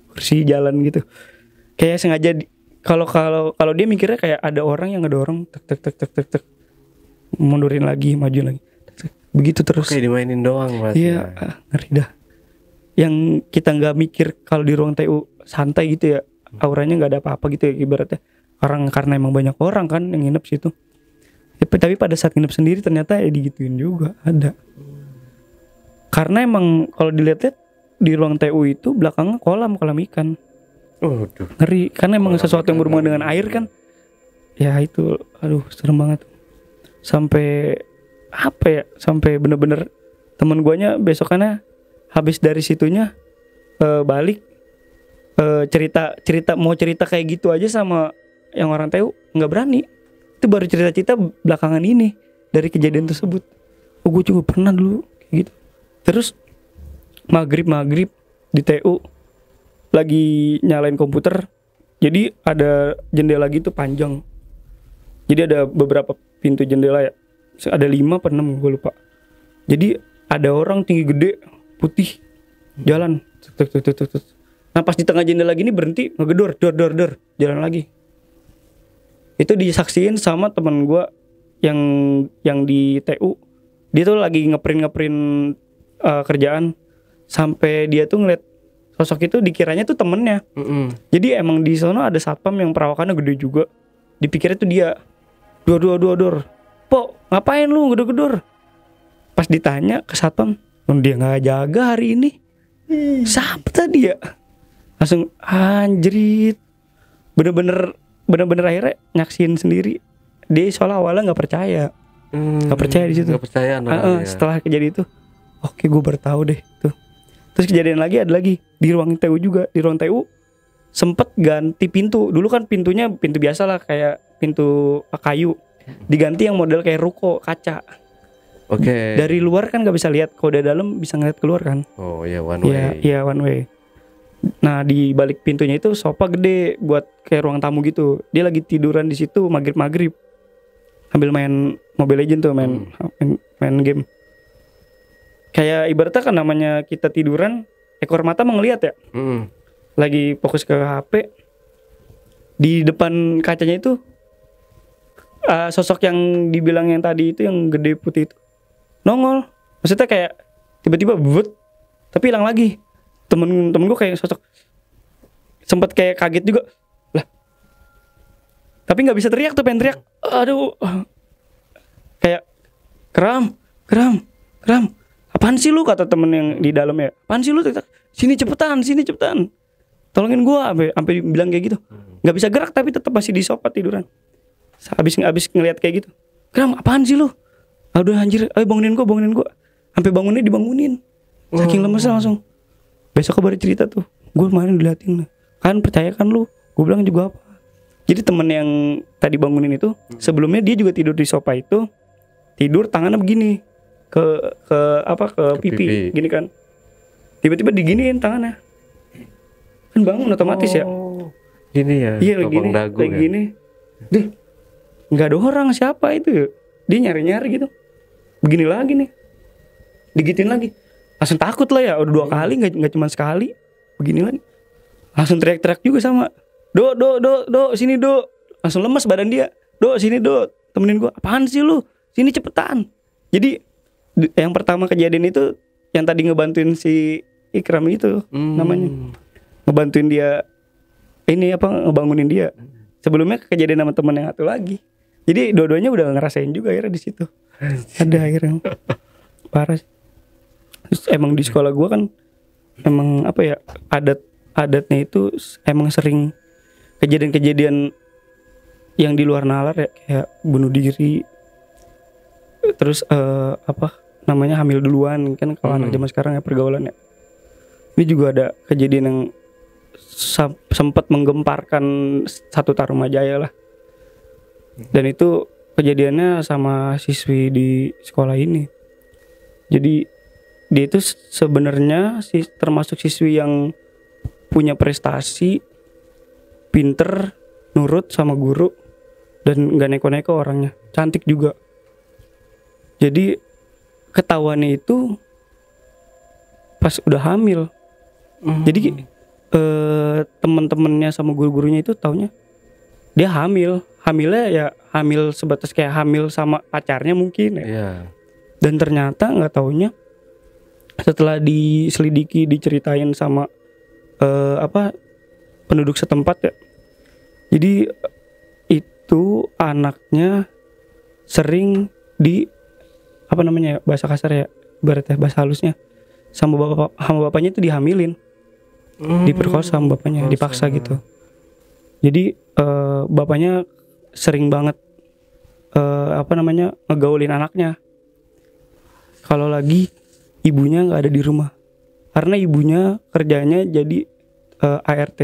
kursi jalan gitu. Kayak sengaja kalau dia mikirnya kayak ada orang yang ngedorong tek mundurin lagi, maju lagi. Begitu terus. Kayak dimainin doang berarti. Iya, ngeri dah. Yang kita nggak mikir kalau di ruang TU santai gitu ya. Auranya nggak ada apa-apa gitu ya ibaratnya. Karena emang banyak orang kan yang nginep situ. Tapi pada saat nginep sendiri ternyata ya digituin juga ada. Karena emang kalau dilihat-lihat di ruang TU itu belakangnya kolam ikan. Ngeri. Karena emang sesuatu yang berhubungan dengan air kan. Ya itu, serem banget. Sampai sampai bener-bener temen guanya besokannya habis dari situnya balik cerita kayak gitu aja sama yang orang TU nggak berani. Itu baru cerita belakangan ini dari kejadian tersebut. Gue juga pernah dulu kayak gitu. Terus maghrib di TU lagi nyalain komputer. Jadi ada jendela gitu panjang. Jadi ada beberapa pintu jendela ya. Ada 5 apa 6 gue lupa. Jadi ada orang tinggi gede putih jalan. Nah pas di tengah jendela gini berhenti ngegedor dor jalan lagi. Itu disaksiin sama teman gue yang di TU. Dia tuh lagi ngeprint kerjaan sampai dia tuh ngeliat sosok itu dikiranya tuh temennya. Jadi emang di sono ada satpam yang perawakannya gede juga. Dipikirnya tuh dia. Dor. Pok, ngapain lu gedor-gedor? Pas ditanya ke satpam, dia nggak jaga hari ini. Siapa tadi ya? Langsung anjrit. Bener-bener akhirnya nyaksin sendiri. Dia soalnya awalnya nggak percaya. Nggak percaya di situ. Nggak percaya. Setelah kejadian itu, oke gue baru tahu deh tuh. Terus kejadian lagi ada lagi di ruang TU juga. Di ruang TU sempet ganti pintu. Dulu kan pintunya pintu biasa lah kayak pintu kayu. Diganti yang model kayak ruko kaca. Oke. Dari luar kan nggak bisa lihat, kalau dari dalam bisa ngeliat keluar kan. Oh iya, one way. Iya one way. Nah di balik pintunya itu sofa gede buat kayak ruang tamu gitu. Dia lagi tiduran di situ maghrib sambil main Mobile Legends tuh, main game. Kayak ibaratnya kan namanya kita tiduran, ekor mata mengelihat ya. Lagi fokus ke HP. Di depan kacanya itu sosok yang dibilang yang tadi itu yang gede putih itu nongol. Maksudnya kayak tiba-tiba tapi hilang lagi. Temen gue kayak sosok Sempet kayak kaget juga lah, tapi nggak bisa teriak tuh, pengen teriak, aduh, kayak Kram, apaan sih lu, kata temen yang di dalam ya, apaan sih lu, sini cepetan, tolongin gua, sampai bilang kayak gitu. Nggak bisa gerak tapi tetap masih di sofa tiduran. Habis ngelihat kayak gitu, Kram, apaan sih lu, aduh anjir, ayo bangunin gua, sampai bangunnya dibangunin, saking lemesnya langsung. Besok baru cerita tuh, gue kemarin diliatin, kan percaya kan lu, gue bilang juga apa. Jadi temen yang tadi bangunin itu sebelumnya dia juga tidur di sofa itu, tidur tangannya begini ke pipi gini kan, tiba-tiba diginiin tangannya, kan bangun otomatis ya. Gini ya, iya gini kayak ya? Gini deh, nggak ada orang, siapa itu, dia nyari gitu, begini lagi nih, digituin lagi, langsung takut lah ya, udah 2 kali, nggak cuma sekali, begini lagi, langsung teriak-teriak juga sama, do sini do, langsung lemes badan dia, do sini do, temenin gua, apaan sih lu, sini cepetan. Jadi yang pertama kejadian itu yang tadi ngebantuin si Ikram itu namanya, ngebantuin dia ini ngebangunin dia. Sebelumnya kejadian sama temen yang satu lagi. Jadi dua-duanya udah ngerasain juga akhirnya di situ. Ada akhirnya parah. Terus emang di sekolah gue kan emang adatnya itu emang sering kejadian-kejadian yang di luar nalar ya, kayak bunuh diri, terus hamil duluan kan, kalau anak zaman sekarang ya pergaulan ya. Ini juga ada kejadian yang sempat menggemparkan satu Tarumajaya lah. Dan itu kejadiannya sama siswi di sekolah ini. Jadi dia itu sebenarnya termasuk siswi yang punya prestasi, pinter, nurut sama guru, dan gak neko-neko orangnya, cantik juga. Jadi ketahuannya itu pas udah hamil. Jadi teman-temannya sama guru-gurunya itu taunya dia hamilnya ya hamil sebatas kayak hamil sama pacarnya mungkin ya. Yeah. Dan ternyata nggak taunya setelah diselidiki, diceritain sama penduduk setempat ya, jadi itu anaknya sering bahasa kasar ya, berarti bahasa halusnya, sama bapaknya itu dihamilin, diperkosa sama bapaknya, dipaksa gitu. Jadi bapaknya sering banget ngegaulin anaknya kalau lagi ibunya nggak ada di rumah, karena ibunya kerjanya jadi ART,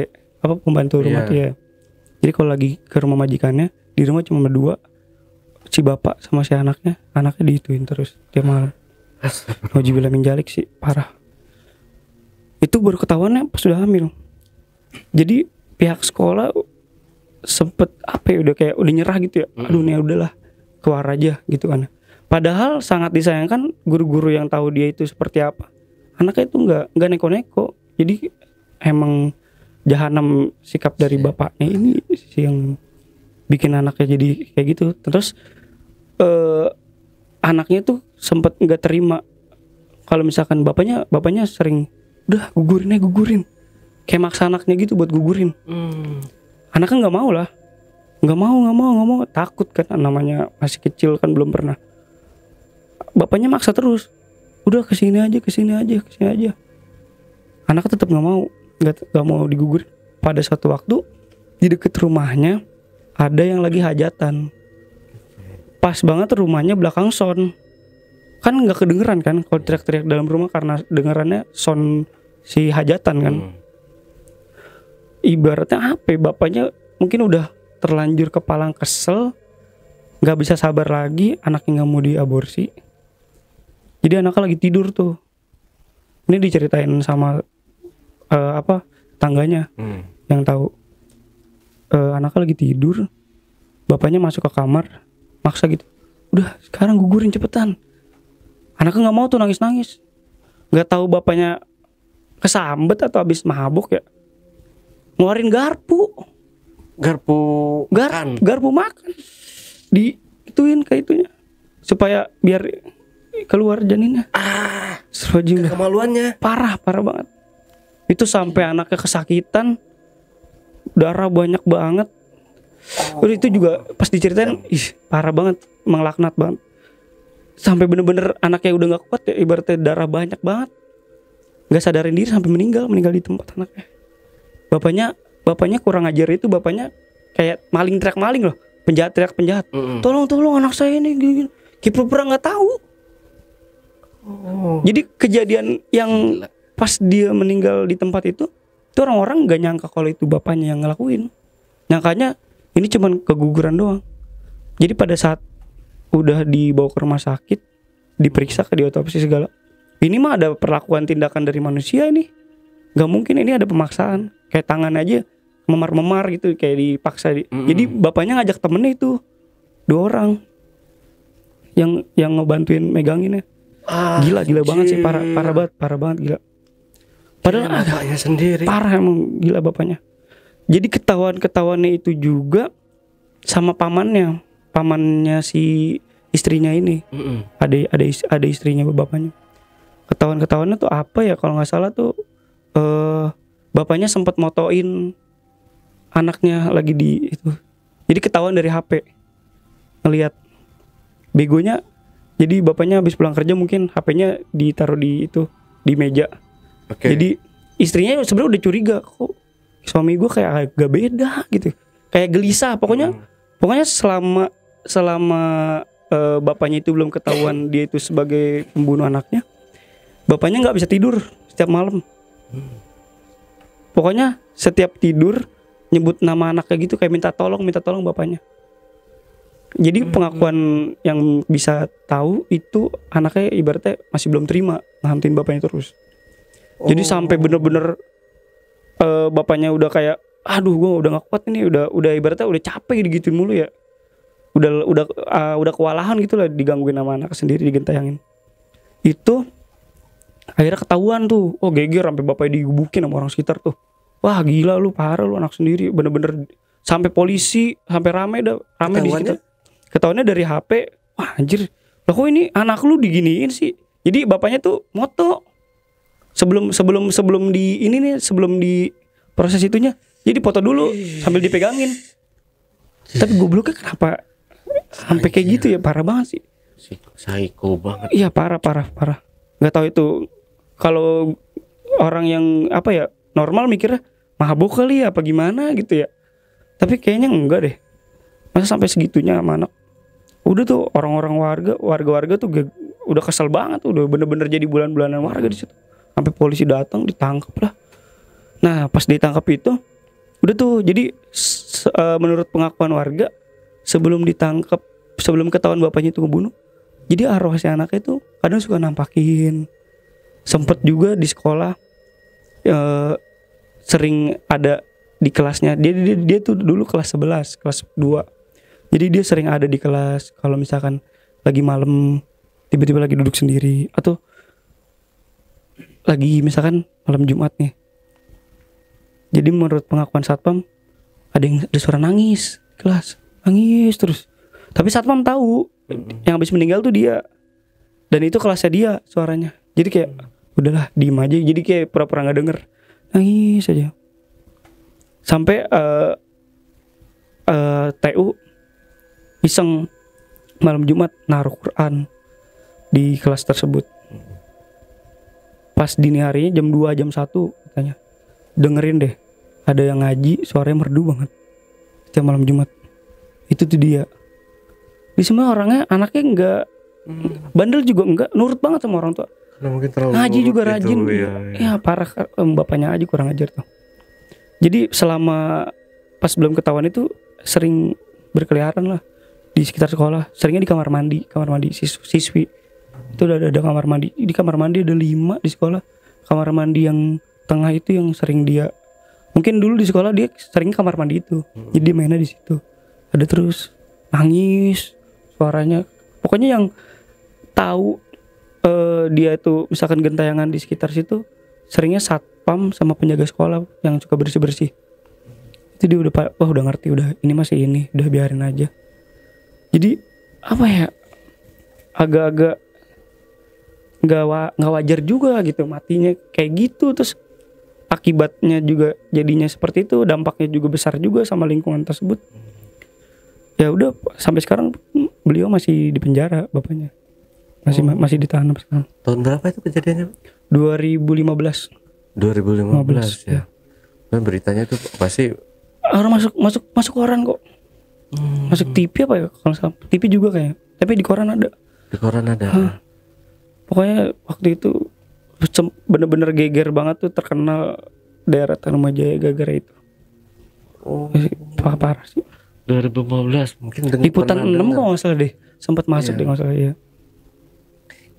pembantu rumah tuh ya. Jadi kalau lagi ke rumah majikannya, di rumah cuma berdua, si bapak sama si anaknya diituin terus tiap malam. Nauzubillah min dzalik sih, parah. Itu baru ketahuannya pas sudah hamil. Jadi pihak sekolah sempet udah nyerah gitu ya. Aduh nih udahlah, keluar aja gitu kan. Padahal sangat disayangkan guru-guru yang tahu dia itu seperti apa, anaknya itu nggak neko-neko. Jadi emang jahanam sikap dari bapaknya ini sih yang bikin anaknya jadi kayak gitu. Terus anaknya tuh sempet nggak terima kalau misalkan bapaknya sering udah gugurin, kayak maksa anaknya gitu buat gugurin. Anaknya nggak mau, takut kan, namanya masih kecil kan, belum pernah. Bapaknya maksa terus, udah kesini aja. Anaknya tetap nggak mau digugurin. Pada suatu waktu di deket rumahnya ada yang lagi hajatan, pas banget rumahnya belakang sound, kan nggak kedengeran kan kalau teriak-teriak dalam rumah karena dengerannya sound si hajatan kan. Ibaratnya bapaknya mungkin udah terlanjur kepalang kesel, nggak bisa sabar lagi, anaknya nggak mau diaborsi. Jadi anaknya lagi tidur tuh, ini diceritain sama tangganya yang tahu. Anaknya lagi tidur, bapaknya masuk ke kamar, maksa gitu, udah sekarang gugurin cepetan. Anaknya nggak mau tuh, nangis, nggak tahu bapaknya kesambet atau habis mabuk ya, ngeluarin garpu makan, diituin ke itunya supaya biar keluar janinnya. Kemaluannya parah banget. Itu sampai anaknya kesakitan, darah banyak banget. Udah itu juga pas diceritain, ih parah banget, emang laknat banget. Sampai bener-bener anaknya udah nggak kuat ya, ibaratnya darah banyak banget, nggak sadarin diri sampai meninggal di tempat anaknya. Bapaknya kurang ajar itu, bapaknya kayak maling teriak maling loh, penjahat teriak penjahat, tolong anak saya ini gini. Kayak pura-pura nggak tahu. Jadi kejadian yang pas dia meninggal di tempat itu orang-orang nggak nyangka kalau itu bapaknya yang ngelakuin, nyangkanya ini cuman keguguran doang. Jadi pada saat udah dibawa ke rumah sakit, diperiksa, ke diotopsi segala, ini mah ada perlakuan tindakan dari manusia ini. Gak mungkin ini ada pemaksaan. Kayak tangan aja memar-memar gitu, kayak dipaksa. Jadi bapaknya ngajak temennya itu 2 orang yang ngebantuin meganginnya. Gila banget sih, parah banget gila. Padahal bapaknya sendiri. Parah emang, gila bapaknya. Jadi ketahuannya itu juga sama pamannya si istrinya ini. Ada istrinya bapaknya. Ketahuannya tuh apa ya, kalau nggak salah tuh bapaknya sempat motoin anaknya lagi di itu. Jadi ketahuan dari HP, ngelihat begonya. Jadi bapaknya habis pulang kerja mungkin HP-nya ditaruh di itu, di meja. Jadi istrinya sebenarnya udah curiga, kok suami gue kayak agak beda gitu, kayak gelisah. Pokoknya selama bapaknya itu belum ketahuan dia itu sebagai pembunuh anaknya, bapaknya nggak bisa tidur setiap malam. Pokoknya setiap tidur nyebut nama anaknya gitu, kayak minta tolong bapaknya. Jadi pengakuan yang bisa tahu itu anaknya ibaratnya masih belum terima ngantin bapaknya terus. Jadi sampai bener-bener bapaknya udah kayak, aduh gue udah gak kuat ini, udah ibaratnya udah capek digituin mulu ya, udah kewalahan gitu lah, digangguin sama anak sendiri, digentayangin. Itu akhirnya ketahuan tuh, geger sampai bapaknya digebukin sama orang sekitar tuh. Wah gila lu, parah lu, anak sendiri, bener-bener. Sampai polisi, sampai rame di sekitar. Ketahuannya dari HP. Wah anjir, lah kok ini anak lu diginiin sih. Jadi bapaknya tuh moto sebelum di proses itunya, jadi foto dulu sambil dipegangin. Tapi gobloknya kenapa sampai kayak gitu ya, parah banget sih. Psycho banget. Iya parah. Nggak tahu itu kalau orang yang apa ya, normal mikirnya mabuk kali ya apa gimana gitu ya. Tapi kayaknya enggak deh. Masa sampai segitunya sama anak. Udah tuh orang-orang warga tuh udah kesel banget tuh, udah bener-bener jadi bulan-bulanan warga di situ. Sampai polisi datang, ditangkap lah. Nah pas ditangkap itu udah tuh, jadi menurut pengakuan warga, sebelum ketahuan bapaknya itu ngebunuh, jadi arwah si anaknya itu kadang suka nampakin. Sempet juga di sekolah sering ada di kelasnya. Dia tuh dulu kelas 11, kelas 2. Jadi dia sering ada di kelas kalau misalkan lagi malam, tiba-tiba lagi duduk sendiri, atau lagi misalkan malam Jumat nih. Jadi menurut pengakuan satpam, ada suara nangis kelas, nangis terus. Tapi satpam tahu yang habis meninggal tuh dia, dan itu kelasnya dia suaranya. Jadi kayak udahlah diem aja. Jadi kayak pura-pura nggak denger, nangis aja. Sampai TU iseng malam Jumat naruh Quran di kelas tersebut. Pas dini harinya jam 2, jam 1 katanya, dengerin deh ada yang ngaji, suaranya merdu banget setiap malam Jumat. Itu tuh dia. Di semua orangnya, anaknya enggak bandel juga enggak, nurut banget sama orang tua. Ngaji juga rajin. Ya parah, bapaknya aja kurang ajar tuh. Jadi selama pas belum ketahuan itu sering berkeliaran lah di sekitar sekolah. Seringnya di kamar mandi siswi. Itu udah ada kamar mandi. Di kamar mandi ada 5 di sekolah. Kamar mandi yang tengah itu yang sering dia, mungkin dulu di sekolah dia sering kamar mandi itu. Jadi dia mainnya di situ. Ada terus nangis suaranya. Pokoknya yang tahu dia tuh misalkan gentayangan di sekitar situ, seringnya satpam sama penjaga sekolah yang suka bersih-bersih. Itu dia udah ngerti, udah ini masih ini, udah biarin aja. Jadi apa ya, agak-agak nggak wajar juga gitu matinya kayak gitu. Terus akibatnya juga jadinya seperti itu, dampaknya juga besar juga sama lingkungan tersebut. Ya udah sampai sekarang beliau masih di penjara, bapaknya masih ditahan sampai sekarang. Tahun berapa itu kejadiannya? 2015. 2015 ya. Nah, beritanya tuh pasti Orang masuk koran kok. Masuk TV apa ya? Kalau salah TV juga kayaknya. Tapi di koran ada. di koran ada. Pokoknya waktu itu bener-bener geger banget tuh, terkenal daerah Tanumajaya gara-gara itu. Oh, Parah sih. 2015 mungkin Liputan 6 dengar. kalau nggak salah deh. Sempat masuk deh kalau nggak salah ya.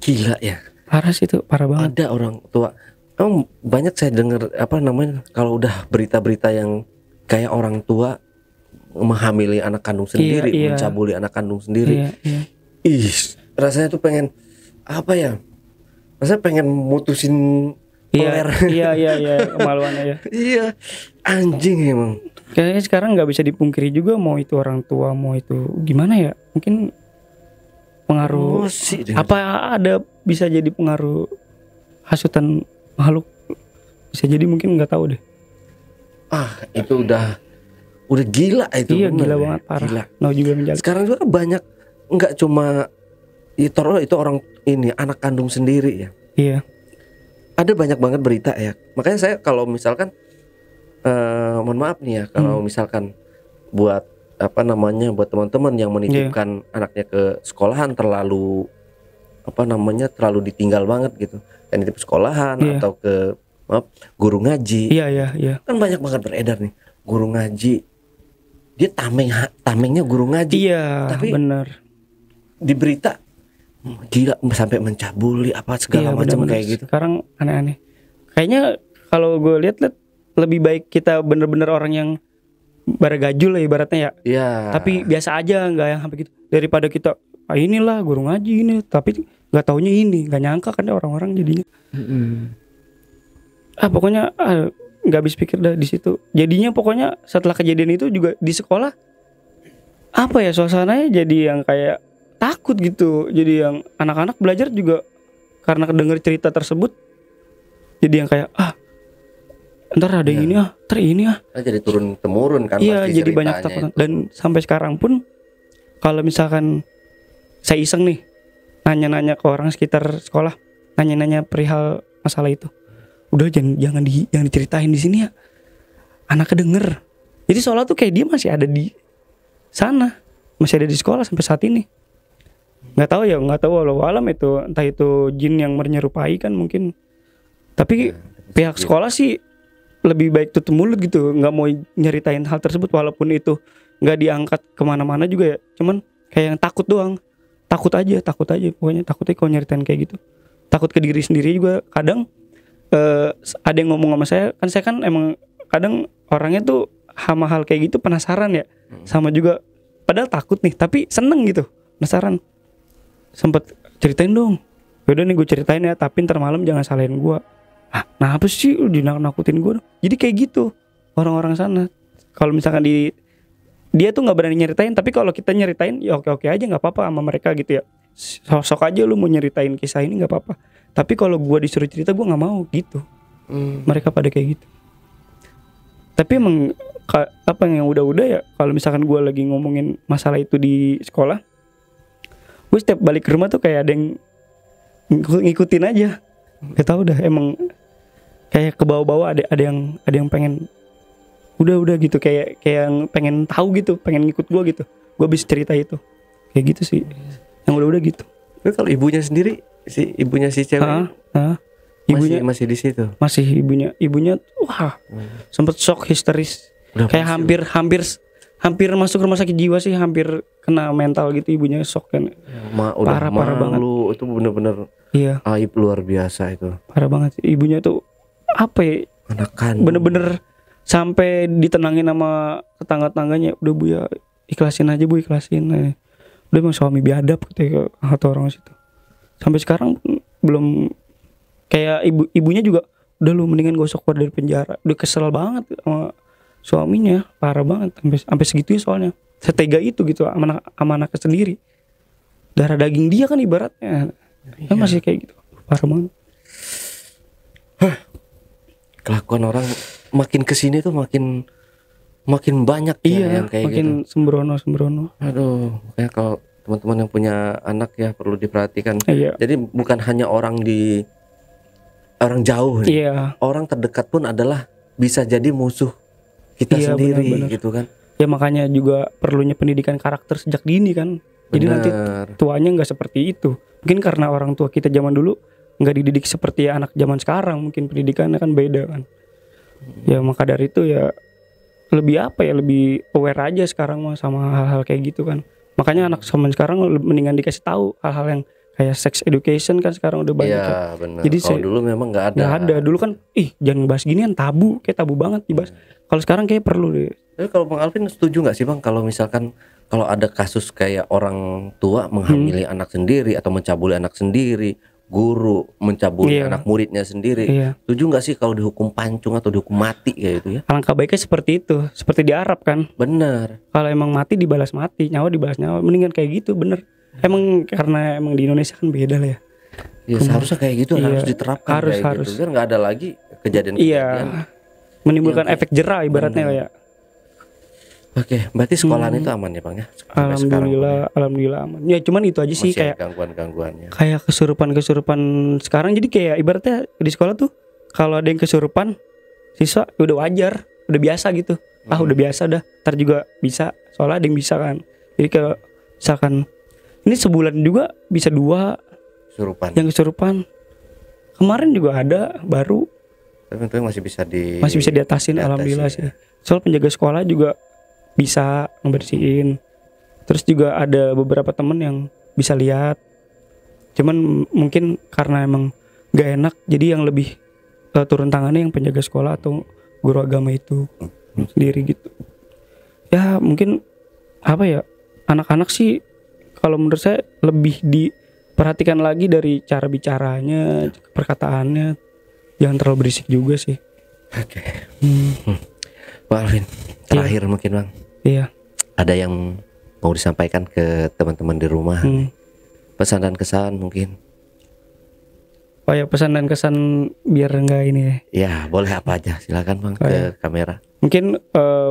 Gila ya. Parah sih itu, parah banget. Ada orang tua. Emang banyak saya dengar kalau udah berita-berita yang kayak orang tua menghamili anak kandung sendiri, Iya. mencabuli anak kandung sendiri. Iya. Ih, rasanya tuh pengen apa ya? Rasanya pengen mutusin peler. Iya, kemaluannya ya. Iya, anjing emang. Kayaknya sekarang nggak bisa dipungkiri juga, mau itu orang tua, mau itu gimana ya? Mungkin pengaruh Emosi apa ada, bisa jadi pengaruh hasutan makhluk, bisa jadi, mungkin nggak tahu deh. Itu udah gila itu. Iya, bener gila ya. banget, parah. Gila. Nah juga menjaga. Sekarang juga banyak, nggak cuma itu orang ini anak kandung sendiri ya. Iya. Ada banyak banget berita ya. Makanya saya kalau misalkan mohon maaf nih ya, kalau misalkan buat buat teman-teman yang menitipkan anaknya ke sekolahan terlalu ditinggal banget gitu. Yang nitip sekolahan atau ke guru ngaji. Iya. Kan banyak banget beredar nih, guru ngaji. Dia tamengnya guru ngaji. Iya, Tapi benar. di berita gila sampai mencabuli apa segala macam kayak gitu. Sekarang aneh-aneh. Kayaknya kalau gue lihat lebih baik kita bener-bener orang yang baragajul lah ibaratnya ya. Iya. Tapi biasa aja, nggak yang sampai gitu. Daripada kita inilah guru ngaji ini, tapi nggak taunya ini, nggak nyangka kan orang-orang jadinya. Pokoknya nggak habis pikir dah di situ. Jadinya pokoknya setelah kejadian itu juga di sekolah suasananya jadi yang kayak takut gitu. Jadi yang anak-anak belajar juga karena kedenger cerita tersebut, jadi yang kayak ntar ada yang ini Jadi turun temurun kan. iya, pasti jadi banyak ceritanya takut. itu. Dan sampai sekarang pun kalau misalkan saya iseng nih nanya-nanya ke orang sekitar sekolah, nanya-nanya perihal masalah itu, udah jangan diceritain di sini ya, anak kedenger. Jadi seolah tuh kayak dia masih ada di sana, masih ada di sekolah sampai saat ini. Nggak tahu walau alam itu, entah itu jin yang menyerupai kan mungkin. Tapi pihak sekolah sih lebih baik tutup mulut gitu, nggak mau nyeritain hal tersebut, walaupun itu nggak diangkat kemana-mana juga ya. Cuman kayak yang takut doang, takut aja pokoknya, takutnya kalau nyeritain kayak gitu. Takut ke diri sendiri juga kadang. Ada yang ngomong sama saya kan emang kadang orangnya tuh sama hal kayak gitu penasaran ya, sama juga padahal takut nih tapi seneng gitu, penasaran. Sempet ceritain dong, yaudah nih gue ceritain ya, tapi ntar malam jangan salahin gue. Nah apa sih lu nakutin gue? Jadi kayak gitu orang-orang sana. Kalau misalkan dia tuh nggak berani nyeritain, tapi kalau kita nyeritain ya oke aja, nggak apa-apa sama mereka gitu ya. Sok aja lu mau nyeritain kisah ini, nggak apa-apa. Tapi kalau gue disuruh cerita gue nggak mau gitu. Mereka pada kayak gitu. Tapi emang yang udah ya, kalau misalkan gue lagi ngomongin masalah itu di sekolah, gue setiap balik ke rumah tuh kayak ada yang ngikutin aja. Gak tau dah, emang kayak ke bawah-bawah ada yang pengen udah gitu, kayak yang pengen tahu gitu, pengen ngikut gue gitu. Gue bisa cerita itu kayak gitu sih, yang udah gitu. Tapi kalau ibunya sendiri, ibunya si cewek ibunya masih di situ. Masih ibunya wah, sempet shock, histeris. Udah kayak hampir masuk rumah sakit jiwa sih, hampir kena mental gitu, ibunya shock kan. Parah banget. Itu bener-bener aib luar biasa itu. Parah banget sih. Ibunya tuh anak kandung. Bener-bener sampai ditenangin sama tetangga-tetangganya, udah Bu ya, ikhlasin aja Bu, ikhlasin. Udah emang suami biadab ketika kata orang situ. Sampai sekarang belum, kayak ibunya juga udah lu mendingan gosok keluar dari penjara. Udah kesel banget sama suaminya, parah banget sampai segitu ya, soalnya setega itu gitu sama anaknya sendiri. Darah daging dia kan ibaratnya. Kan masih kayak gitu. Parah banget. kelakuan orang makin kesini tuh makin banyak ya yang kayak makin gitu. sembrono. Aduh, kayak kalau teman-teman yang punya anak ya perlu diperhatikan. Iya. Jadi bukan hanya orang jauh, Iya. orang terdekat pun adalah bisa jadi musuh kita Iya, sendiri benar-benar. gitu kan. Ya makanya juga perlunya pendidikan karakter sejak dini kan. Jadi nanti Benar. tuanya nggak seperti itu. Mungkin karena orang tua kita zaman dulu nggak dididik seperti anak zaman sekarang, mungkin pendidikannya kan beda kan. Ya maka dari itu ya lebih lebih aware aja sekarang mah sama hal-hal kayak gitu kan. Makanya anak zaman sekarang mendingan dikasih tahu hal-hal yang kayak sex education kan sekarang udah banyak. Iya benar. Jadi Kalau dulu memang nggak ada. Nggak ada. Dulu kan jangan bahas ginian, tabu, kayak tabu banget dibahas. Kalau sekarang kayak perlu deh. Tapi kalau Bang Alvin setuju nggak sih Bang kalau misalkan kalau ada kasus kayak orang tua menghamili anak sendiri atau mencabuli anak sendiri, guru mencabuli Iya. anak muridnya sendiri, Iya. setuju nggak sih kalau dihukum pancung atau dihukum mati kayak gitu ya? Alangkah baiknya seperti itu, seperti di Arab kan. Benar. Kalau emang mati dibalas mati, nyawa dibalas nyawa, mendingan kayak gitu, bener. Emang karena emang di Indonesia kan beda lah ya. Ya seharusnya kayak gitu Iya, harus diterapkan harus, kayak harus. gitu. Biar nggak ada lagi kejadian-kejadian. Iya, menimbulkan Yang kayak- efek jerah ibaratnya ya. Oke, berarti sekolahan itu aman ya Bang ya? Sampai sekarang Alhamdulillah aman. Ya cuman itu aja sih masih kayak ada gangguan-gangguannya. kayak kesurupan sekarang. Jadi kayak ibaratnya di sekolah tuh kalau ada yang kesurupan, siswa udah wajar, udah biasa gitu. Udah biasa dah. Ntar juga bisa, soalnya ada yang bisa kan. Jadi kalau misalkan ini sebulan juga bisa 2 Surupan. yang kesurupan. Kemarin juga ada baru, Tapi tentunya masih bisa diatasin alhamdulillah sih. Soal penjaga sekolah juga bisa ngebersihin. Terus juga ada beberapa temen yang bisa lihat. Cuman mungkin karena emang gak enak, jadi yang lebih turun tangannya yang penjaga sekolah atau guru agama itu sendiri gitu. Ya mungkin anak-anak sih kalau menurut saya lebih diperhatikan lagi dari cara bicaranya, perkataannya, jangan terlalu berisik juga sih. Oke. Bang Alvin, terakhir mungkin Bang, Iya. ada yang mau disampaikan ke teman-teman di rumah, pesan dan kesan mungkin. Oh ya, pesan dan kesan biar enggak ini ya. Ya boleh apa aja, silakan Bang ke kamera. Mungkin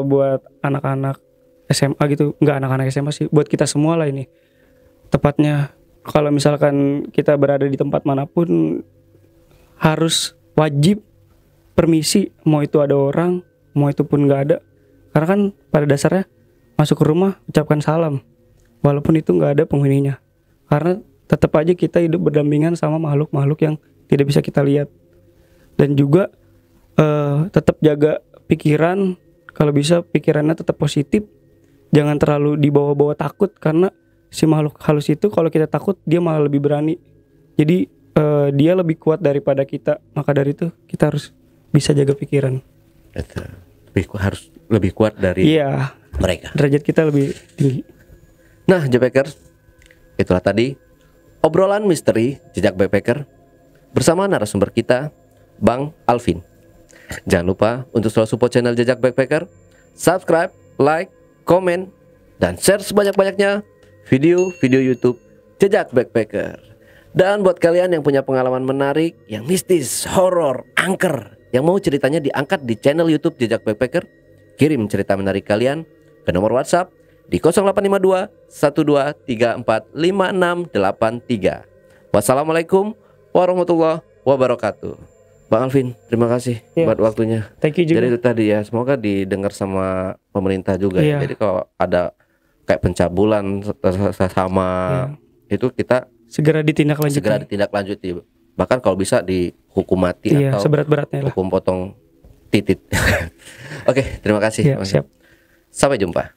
buat anak-anak SMA gitu, enggak anak-anak SMA sih, buat kita semua lah ini. Tepatnya kalau misalkan kita berada di tempat manapun harus wajib permisi, mau itu ada orang, mau itu pun enggak ada. Karena kan pada dasarnya masuk ke rumah ucapkan salam, walaupun itu enggak ada penghuninya. Karena tetap aja kita hidup berdampingan sama makhluk-makhluk yang tidak bisa kita lihat. Dan juga tetap jaga pikiran, kalau bisa pikirannya tetap positif. Jangan terlalu dibawa-bawa takut, karena si makhluk halus itu kalau kita takut dia malah lebih berani. Jadi dia lebih kuat daripada kita. Maka dari itu kita harus bisa jaga pikiran. Betul. Harus lebih kuat dari Iya, mereka. derajat kita lebih tinggi. Nah, Backpackers, itulah tadi obrolan misteri jejak backpacker bersama narasumber kita, Bang Alvin. Jangan lupa untuk selalu support channel Jejak Backpacker, subscribe, like, komen, dan share sebanyak-banyaknya video-video YouTube Jejak Backpacker. Dan buat kalian yang punya pengalaman menarik, yang mistis, horor, angker, yang mau ceritanya diangkat di channel YouTube Jejak Backpacker, kirim cerita menarik kalian ke nomor WhatsApp di 0852 1234 5683. Wassalamualaikum warahmatullahi wabarakatuh. Bang Alvin, terima kasih buat waktunya. Thank you juga. Jadi itu tadi ya, semoga didengar sama pemerintah juga ya. Jadi kalau ada kayak pencabulan sama itu kita segera ditindaklanjuti. Bahkan kalau bisa dihukum mati atau seberat-beratnya lah. hukum potong titit. Oke, terima kasih. Siap. Sampai jumpa.